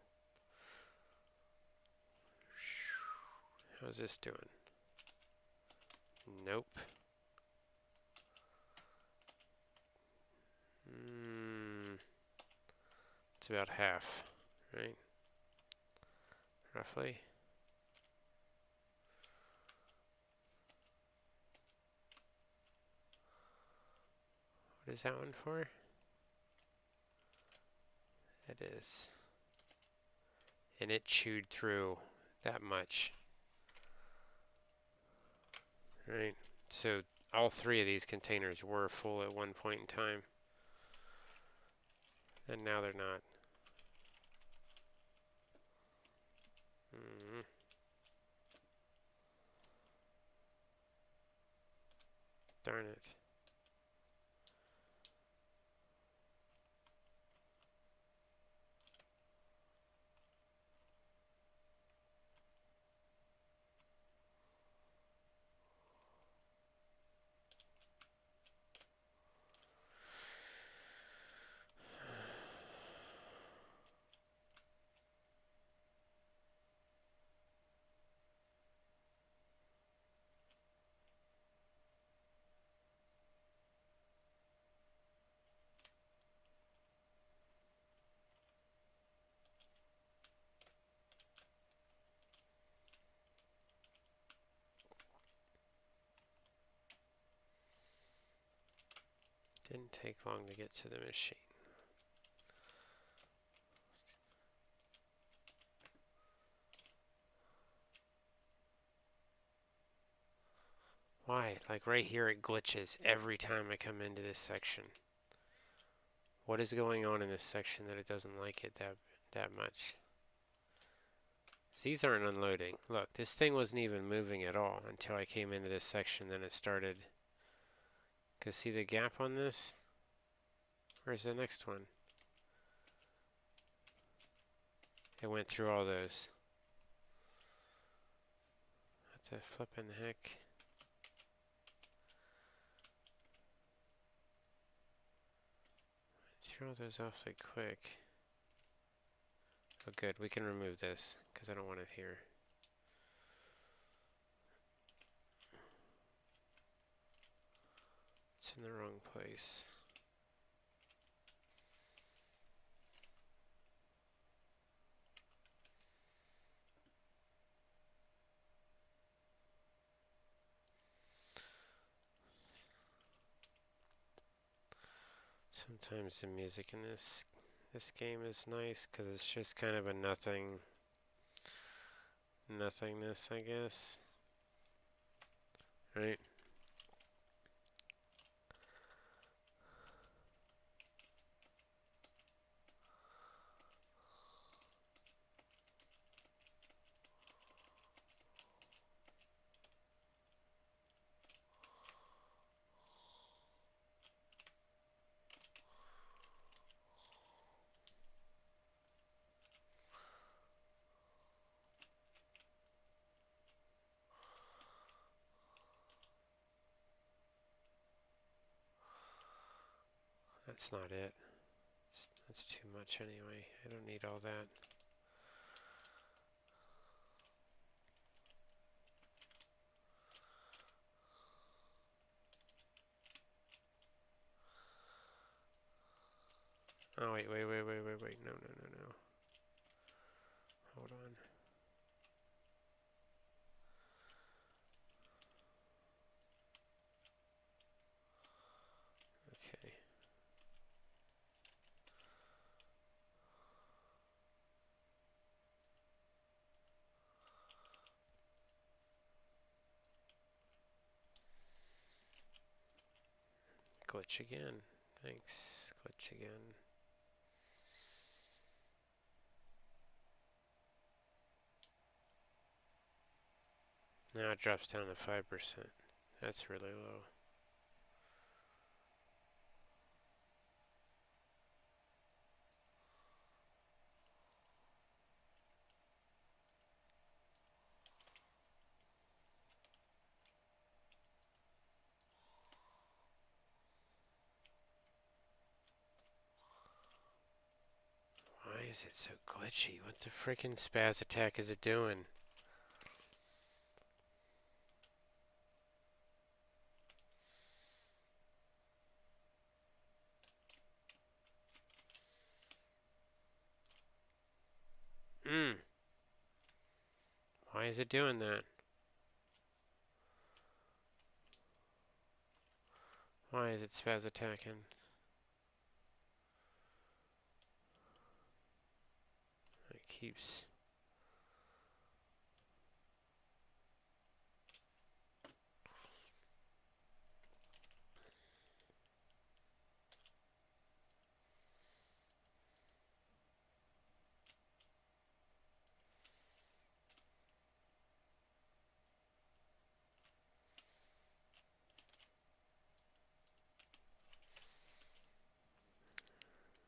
How's this doing? Nope. It's about half, right? Roughly. What is that one for? It is. And it chewed through that much. Right? So all three of these containers were full at one point in time. And now they're not. Darn it. Didn't take long to get to the machine. Why? Like right here it glitches every time I come into this section. What is going on in this section that it doesn't like it that much? These aren't unloading. Look, this thing wasn't even moving at all until I came into this section, then it started. Cause see the gap on this? Where's the next one? It went through all those. What the flippin' heck? Throw those awfully quick. Oh good, we can remove this, because I don't want it here. It's in the wrong place. Sometimes the music in this game is nice because it's just kind of a nothingness, I guess. Right? That's not it. That's too much anyway. I don't need all that. Oh, wait. No. Hold on. Okay. Glitch again. Thanks. Glitch again. Now it drops down to 5%. That's really low. Why is it so glitchy? What the freaking spaz attack is it doing? Why is it doing that? Why is it spaz attacking? It keeps...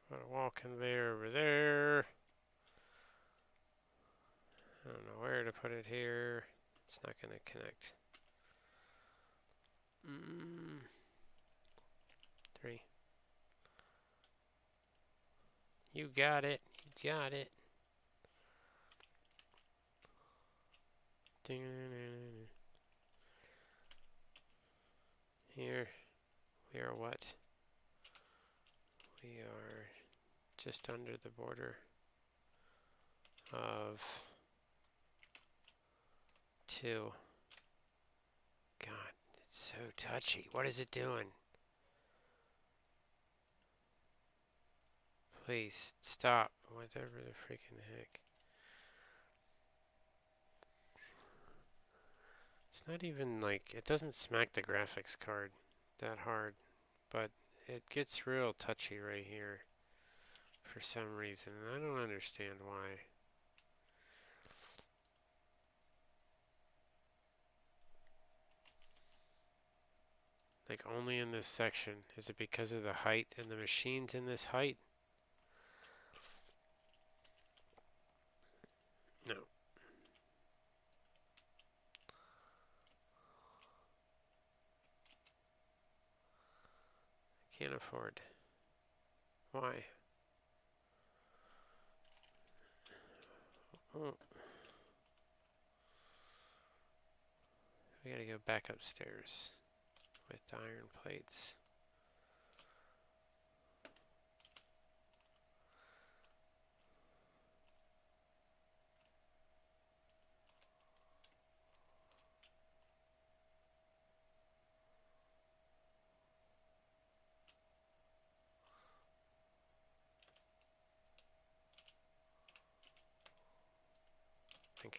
Got a wall conveyor over there. I don't know where to put it here. It's not going to connect. 3. You got it. You got it. Here. We are what? We are just under the border of 2. God, it's so touchy. What is it doing? Please, stop. Whatever the freaking heck. It's not even like, it doesn't smack the graphics card that hard, but it gets real touchy right here for some reason, and I don't understand why. Like only in this section. Is it because of the height and the machines in this height? No. Can't afford. Why? Oh. We gotta go back upstairs with the iron plates.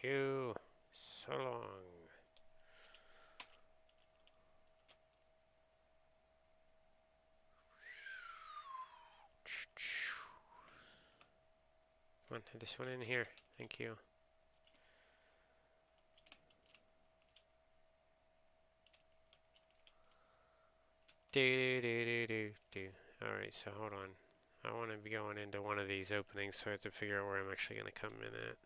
Thank you. So long. Come on, this one in here. Thank you. Alright, so hold on. I want to be going into one of these openings, so I have to figure out where I'm actually going to come in at.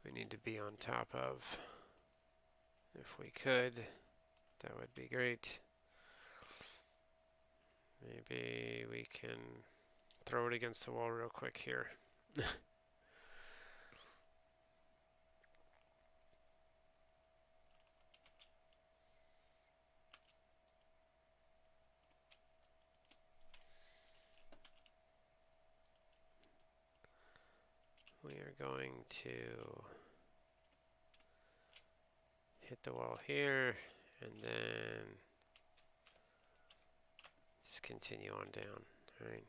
We need to be on top of. If we could, that would be great. Maybe we can throw it against the wall real quick here. We are going to hit the wall here, and then just continue on down, right?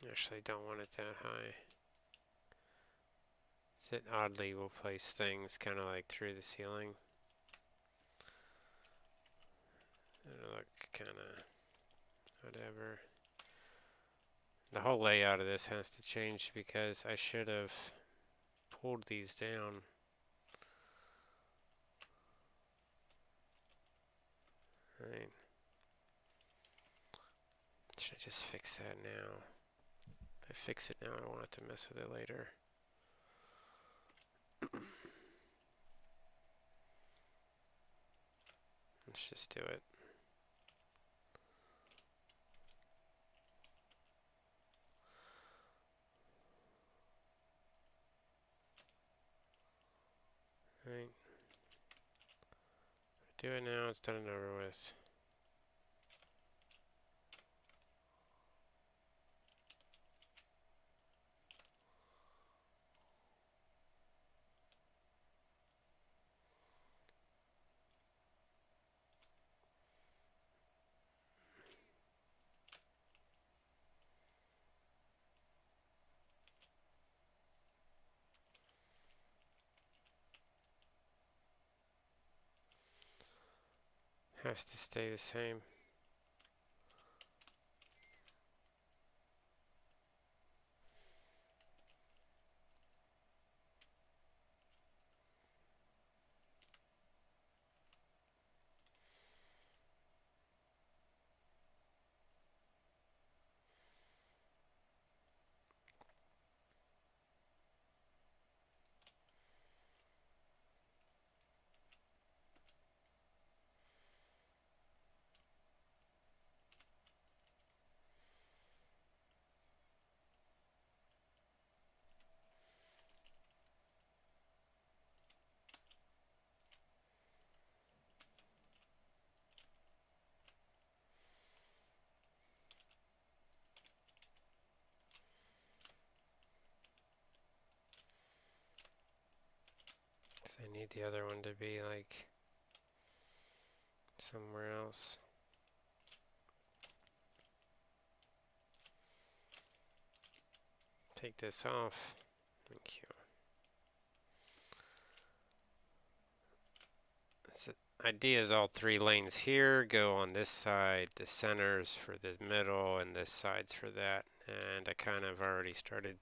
Actually, don't want it that high. It oddly will place things kind of like through the ceiling. It'll look kind of whatever. The whole layout of this has to change because I should have pulled these down. Right. Should I just fix that now? If I fix it now, I won't have to mess with it later. Let's just do it. Right. Do it now, it's done and over with. Has to stay the same. I need the other one to be like somewhere else. Take this off. Thank you. The idea is all 3 lanes here go on this side, the centers for the middle, and this side's for that. And I kind of already started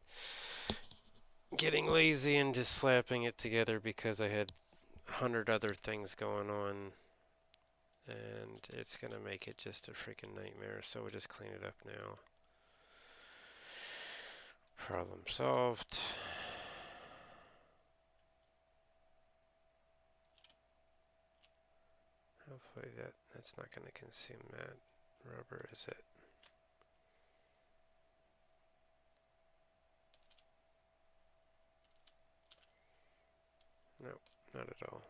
getting lazy and just slapping it together because I had 100 other things going on. And it's going to make it just a freaking nightmare. So we'll just clean it up now. Problem solved. Hopefully that's not going to consume that rubber, is it? Nope, not at all.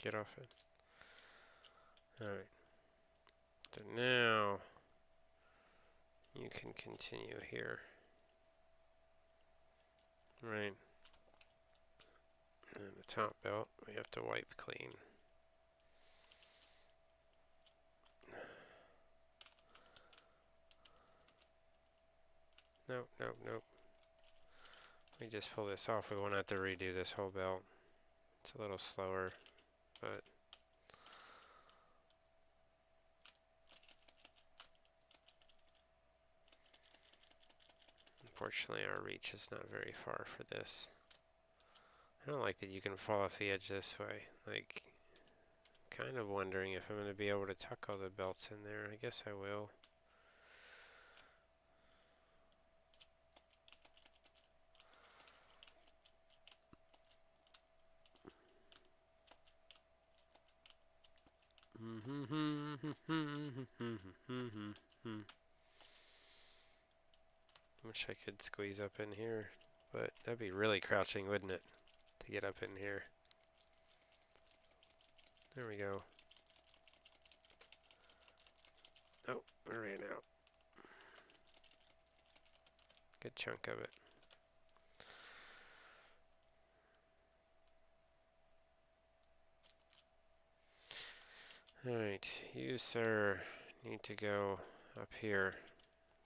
Get off it. Alright. So now you can continue here. Right. And the top belt we have to wipe clean. Nope, nope, nope. We just pull this off. We won't have to redo this whole belt. It's a little slower, but unfortunately our reach is not very far for this. I don't like that you can fall off the edge this way. Like, kind of wondering if I'm going to be able to tuck all the belts in there. I guess I will. Wish I could squeeze up in here, but that'd be really crouching, wouldn't it, to get up in here. There we go. Oh, we ran out. Good chunk of it. Alright, you, sir, need to go up here.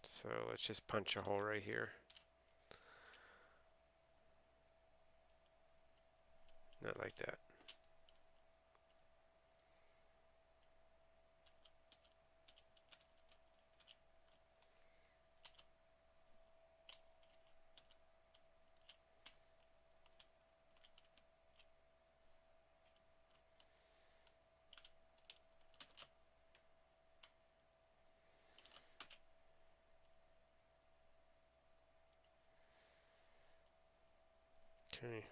So let's just punch a hole right here. Not like that. Okay.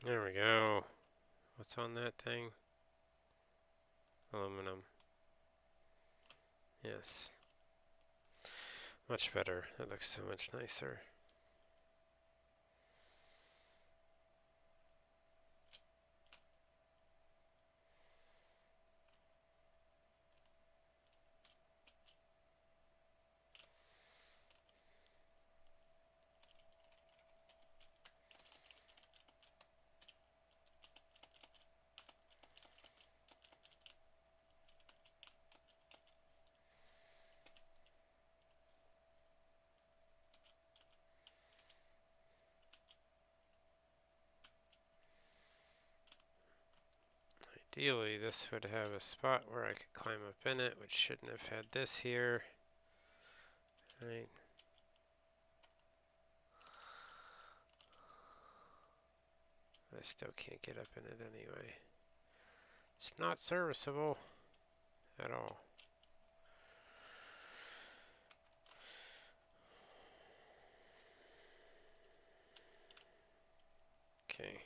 There we go. What's on that thing? Aluminum. Yes. Much better. That looks so much nicer. Ideally, this would have a spot where I could climb up in it, which shouldn't have had this here. Right. I still can't get up in it anyway. It's not serviceable at all. Okay.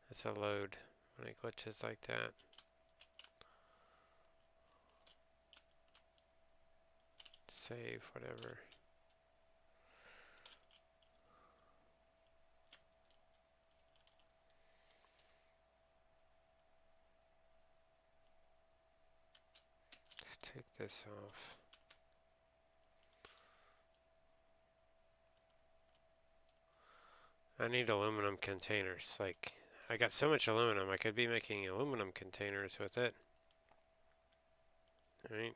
That's a load when it glitches like that. Save, whatever. Let's take this off. I need aluminum containers. Like, I got so much aluminum, I could be making aluminum containers with it. Right?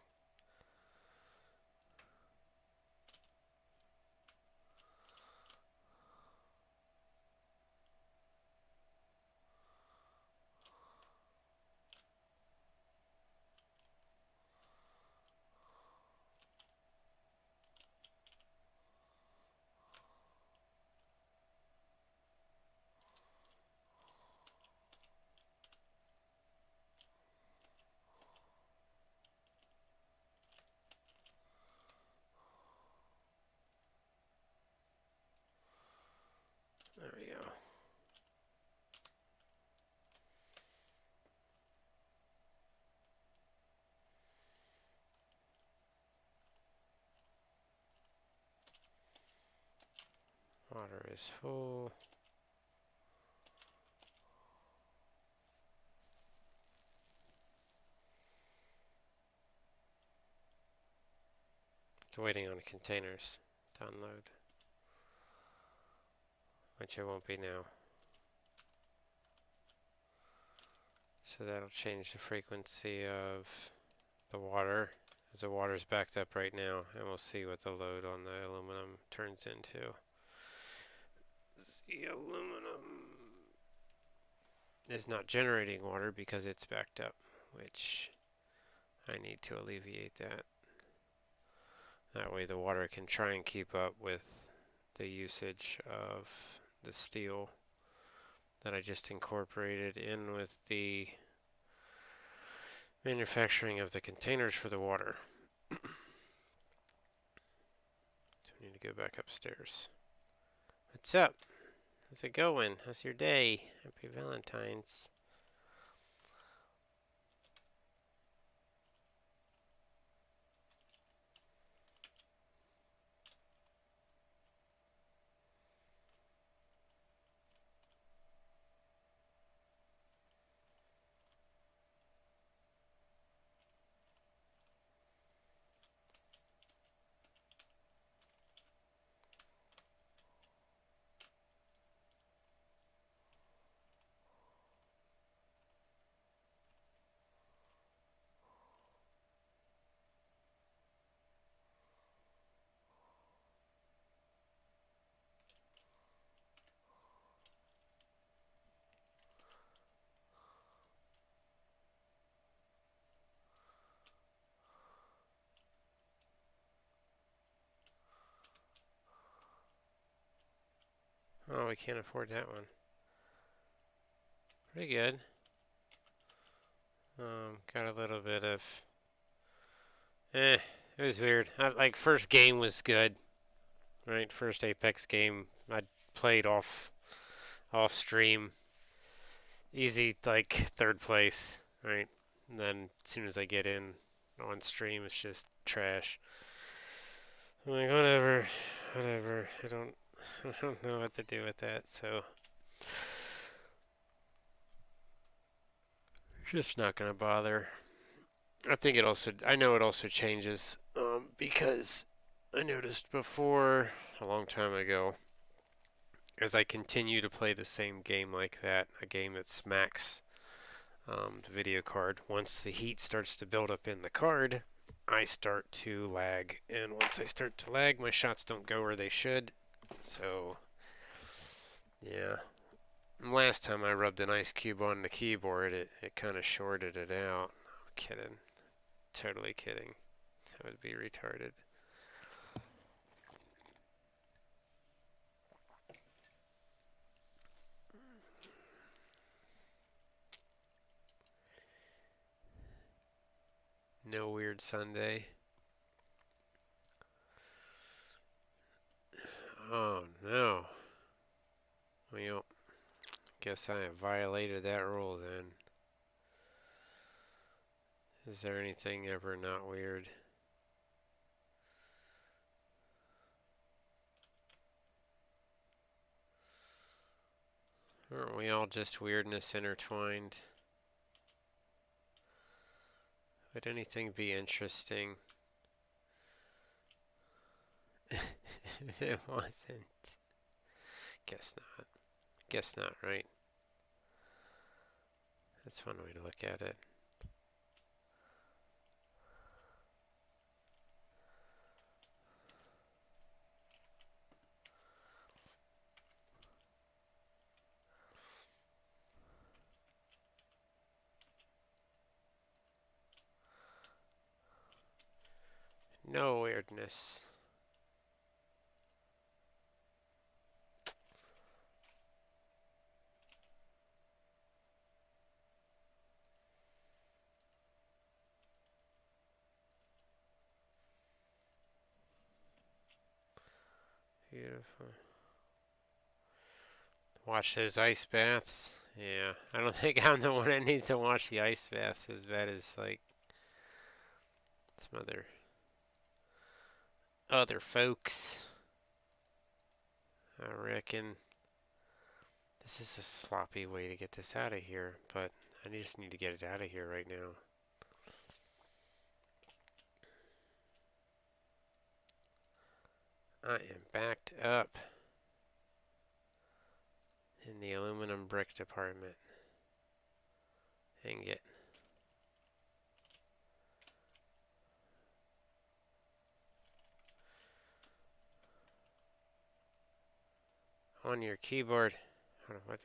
Water is full. It's waiting on containers to unload, which it won't be now. So that'll change the frequency of the water, as the water's backed up right now, and we'll see what the load on the aluminum turns into. The aluminum is not generating water because it's backed up, which I need to alleviate that. That way the water can try and keep up with the usage of the steel that I just incorporated in with the manufacturing of the containers for the water. So we need to go back upstairs. What's up? How's it going? How's your day? Happy Valentine's. Oh, we can't afford that one. Pretty good. Got a little bit of... it was weird. Like, first game was good, right? First Apex game I played off stream. Easy, like, third place, right? And then as soon as I get in on stream, it's just trash. I'm like, whatever. I don't know what to do with that, so just not gonna bother. I know it also changes, because I noticed before, a long time ago, as I continue to play the same game like that, a game that smacks the video card, once the heat starts to build up in the card, I start to lag. And once I start to lag, my shots don't go where they should. So, yeah. Last time I rubbed an ice cube on the keyboard, it kind of shorted it out. I'm kidding. Totally kidding. That would be retarded. No weird Sunday. Oh no. Well, guess I have violated that rule then. Is there anything ever not weird? Aren't we all just weirdness intertwined? Would anything be interesting if it wasn't? Guess not. Guess not, right? That's one way to look at it. No weirdness. Beautiful. Watch those ice baths. Yeah, I don't think I'm the one that needs to watch the ice baths as bad as like some other folks. I reckon this is a sloppy way to get this out of here, but I just need to get it out of here right now. I am backed up in the aluminum brick department. Dang it. On your keyboard. Hold on, what?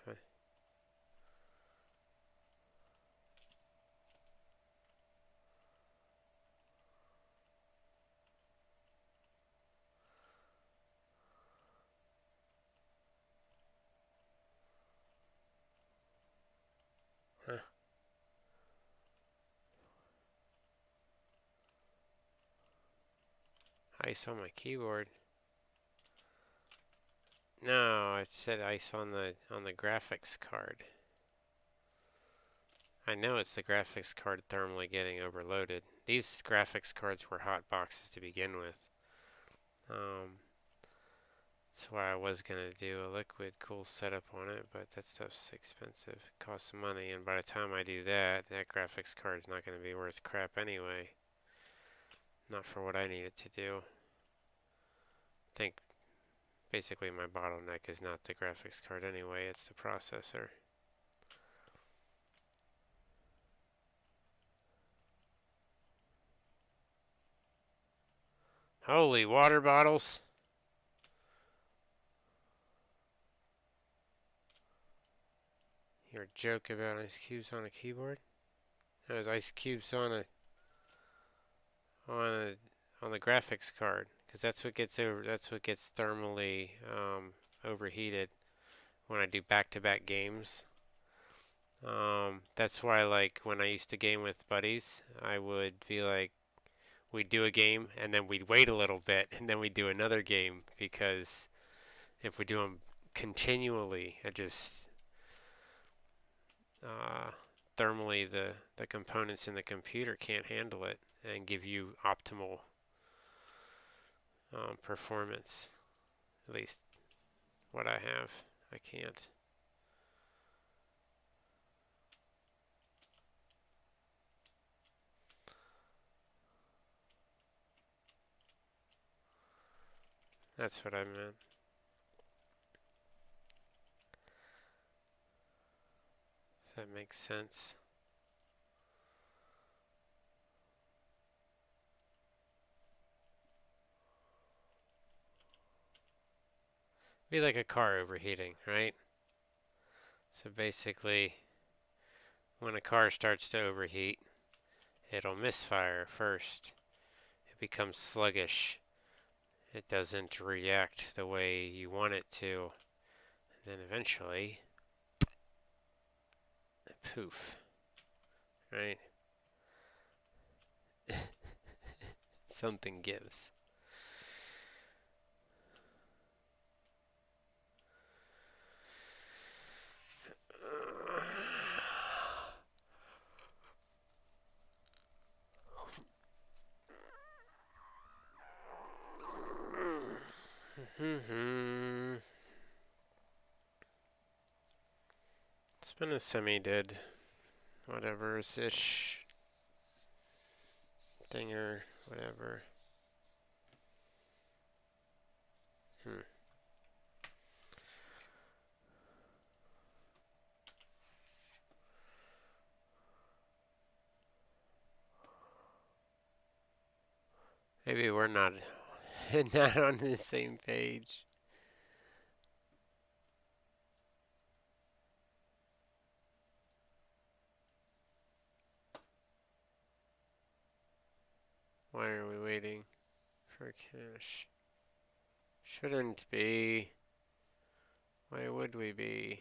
Huh? Ice on my keyboard. No, it said ice on the graphics card. I know it's the graphics card thermally getting overloaded. These graphics cards were hot boxes to begin with. That's why I was gonna do a liquid cool setup on it, but that stuff's expensive. It costs some money, and by the time I do that, that graphics card's not gonna be worth crap anyway. Not for what I need it to do. I think basically my bottleneck is not the graphics card anyway, it's the processor. Holy water bottles! Your joke about ice cubes on a keyboard? There's ice cubes on a on the graphics card, because that's what gets thermally overheated when I do back-to-back games. That's why, like, when I used to game with buddies, I would be like, we'd do a game and then we'd wait a little bit and then we'd do another game, because if we do them continually, it just thermally the components in the computer can't handle it and give you optimal performance. At least what I have, I can't. That's what I meant. If that makes sense. Be like a car overheating, right? So basically, when a car starts to overheat, it'll misfire first. It becomes sluggish. It doesn't react the way you want it to. And then eventually, poof, right? Something gives. It's been a semi-dead whatever's-ish dinger, whatever. Maybe we're not not on the same page. Why are we waiting for cash? Shouldn't be. Why would we be?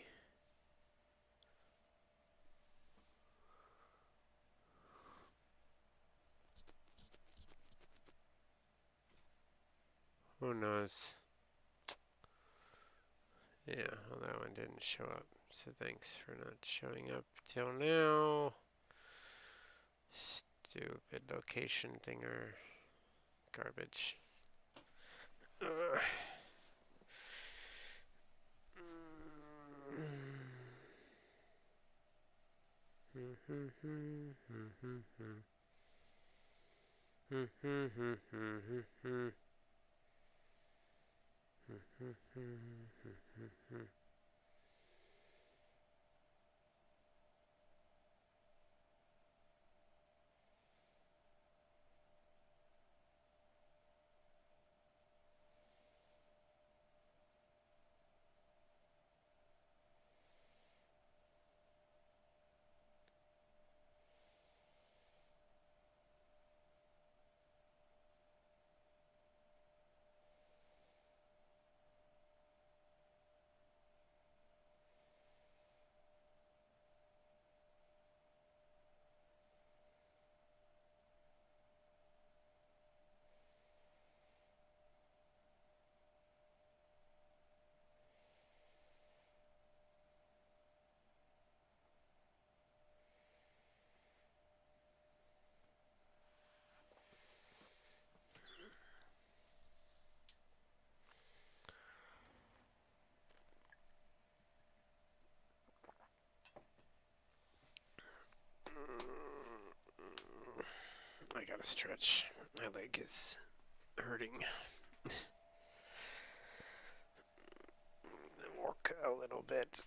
Who knows? Yeah, well, that one didn't show up. So thanks for not showing up till now. Stupid location thinger. Garbage. I gotta stretch. My leg is hurting. And walk a little bit.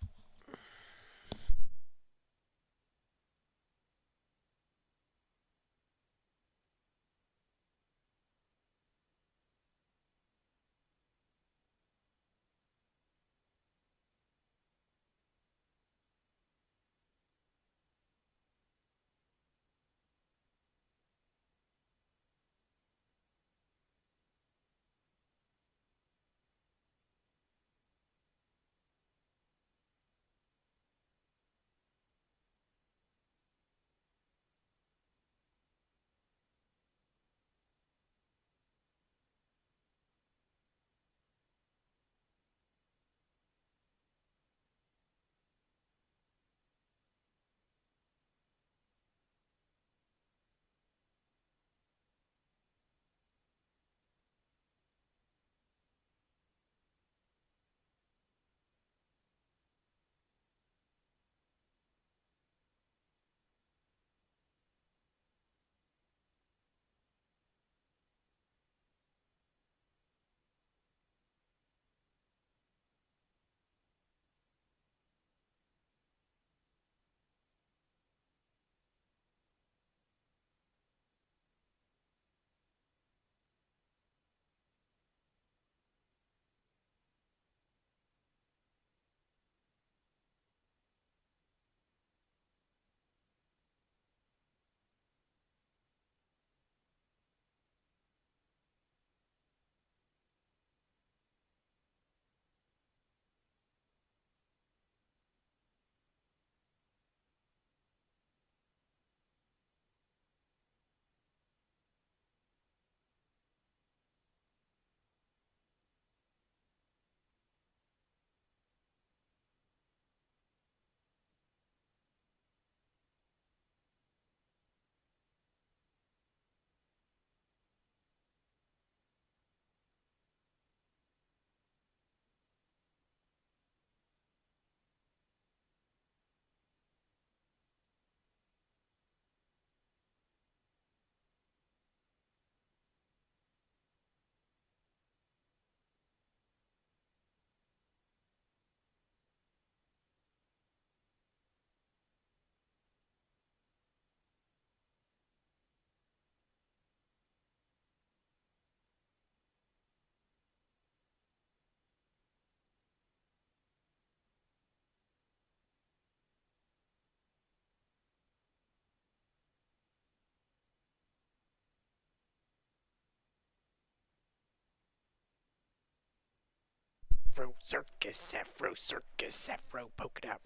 Afro circus, Afro, poke it out,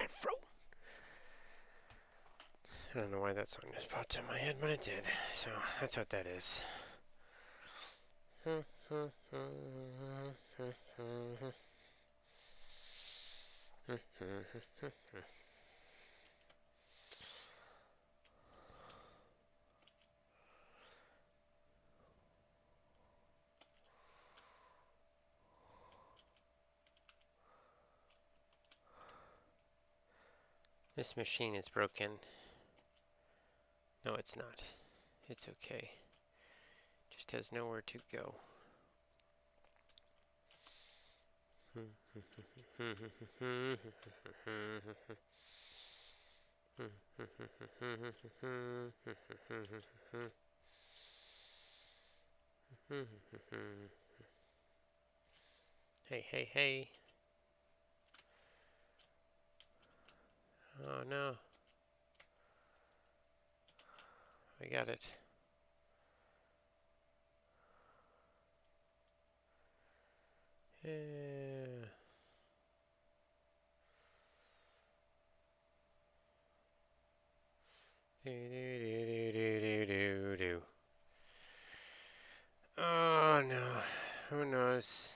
Afro. I don't know why that song just popped in my head, but it did. So that's what that is. This machine is broken. No, it's not. It's okay. Just has nowhere to go. Hey, hey, hey. Oh no. We got it. Yeah. Do, do, do, do, do, do, do. Oh no. Who knows?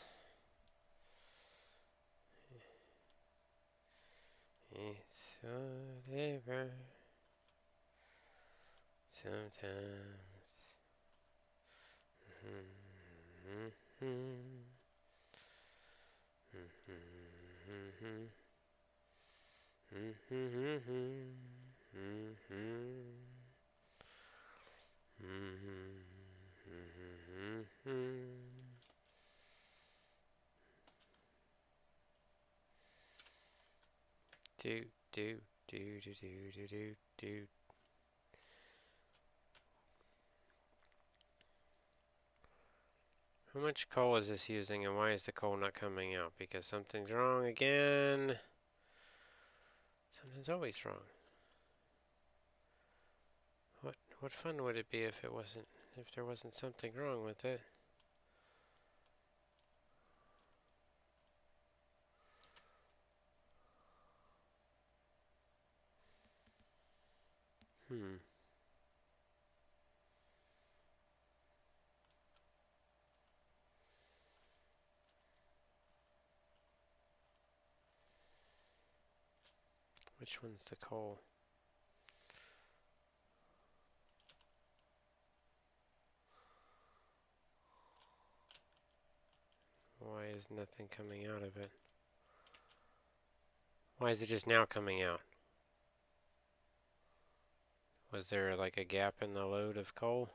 It's whatever. Sometimes. Do do do do do do do do. How much coal is this using, and why is the coal not coming out? Because something's wrong again. Something's always wrong. What fun would it be if there wasn't something wrong with it? Which one's the coal? Why is nothing coming out of it? Why is it just now coming out? Was there like a gap in the load of coal?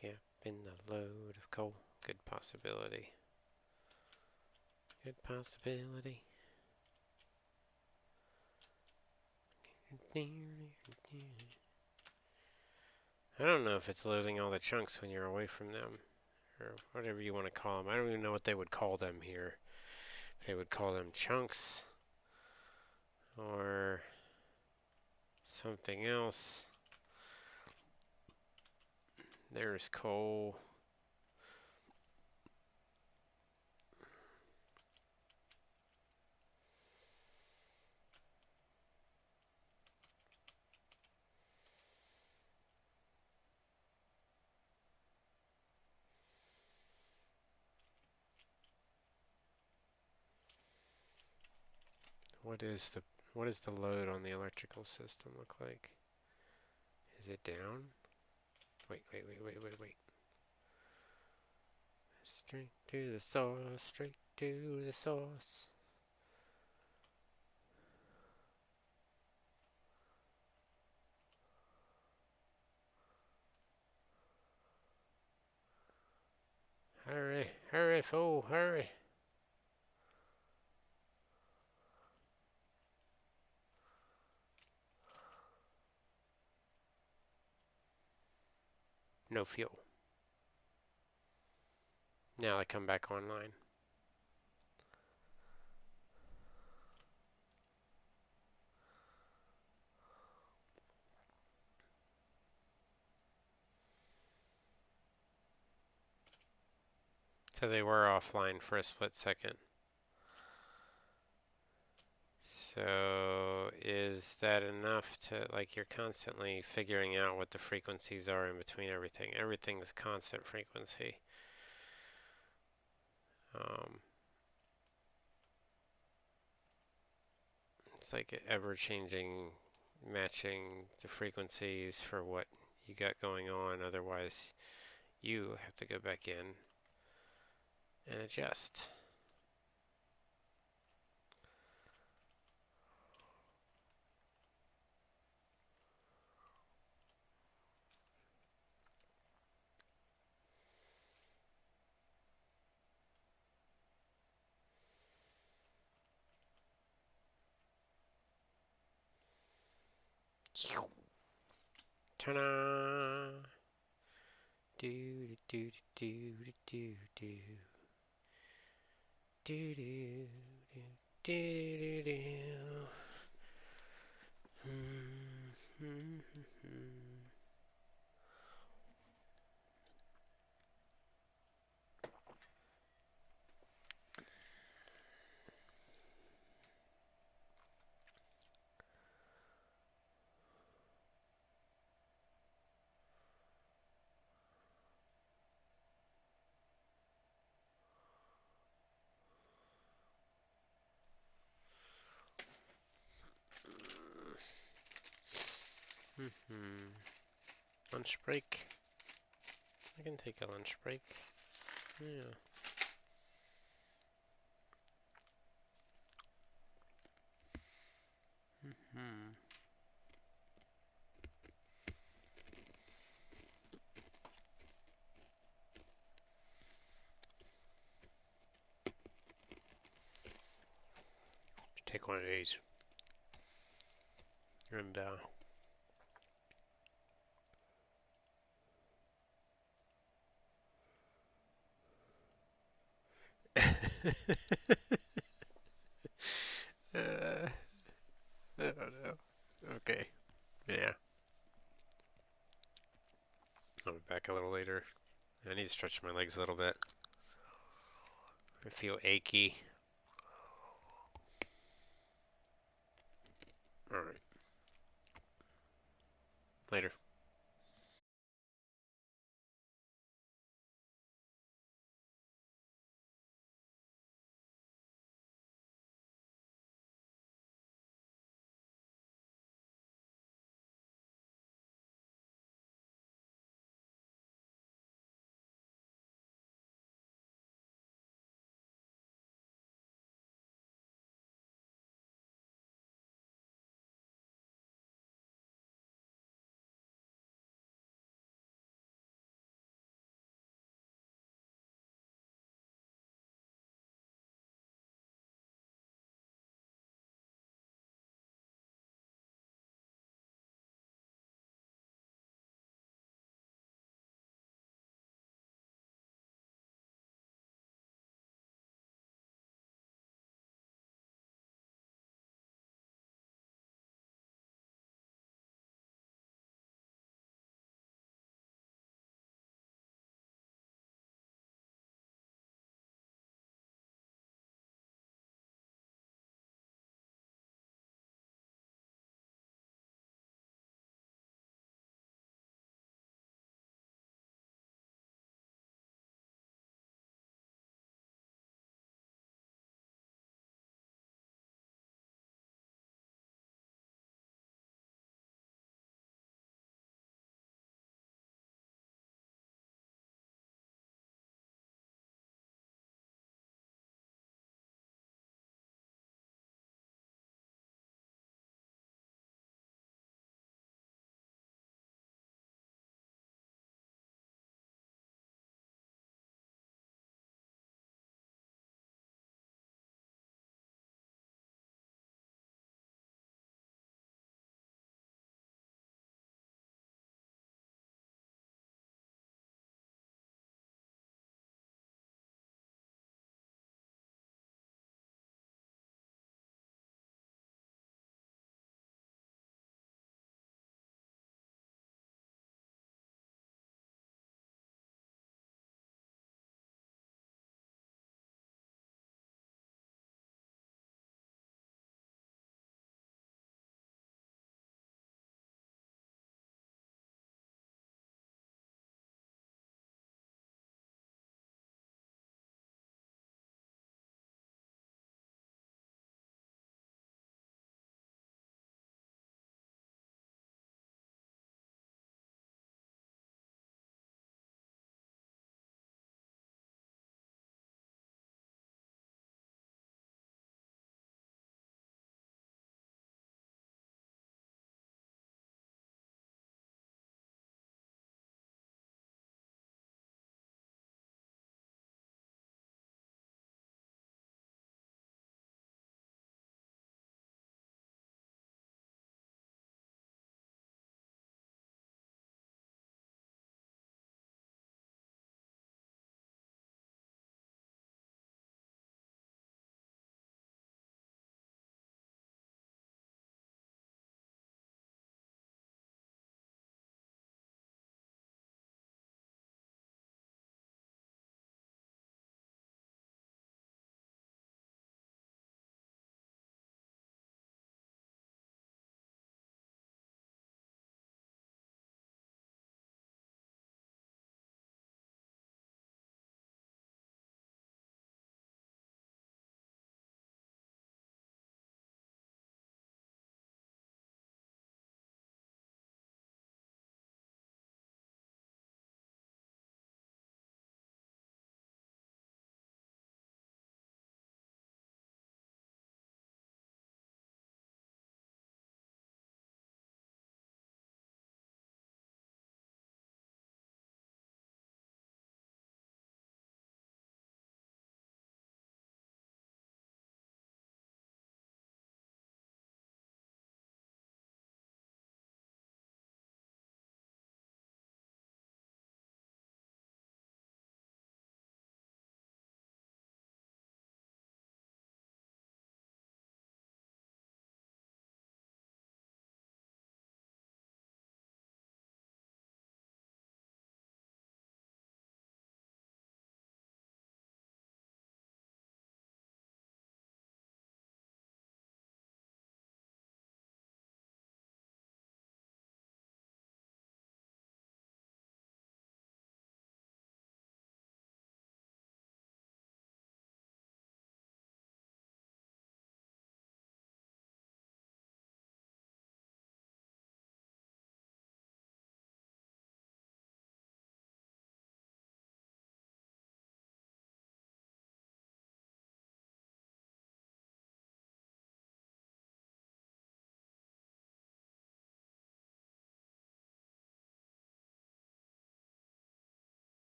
Gap in the load of coal. Good possibility. Good possibility. I don't know if it's loading all the chunks when you're away from them, or whatever you want to call them. I don't even know what they would call them here. If they would call them chunks, or something else. There's coal. What is the load on the electrical system look like? Is it down? Wait. Straight to the source, straight to the source. Hurry, hurry, fool, hurry. No fuel. Now I come back online. So they were offline for a split second. So is that enough to, like, you're constantly figuring out what the frequencies are in between everything. Everything's constant frequency. It's like ever-changing, matching the frequencies for what you got going on. Otherwise, you have to go back in and adjust. Ta-da! Do do do do do do do do do do do do. Lunch break. I can take a lunch break. Yeah. Take one of these. And I don't know. Okay. Yeah. I'll be back a little later. I need to stretch my legs a little bit. I feel achy. Alright. Later.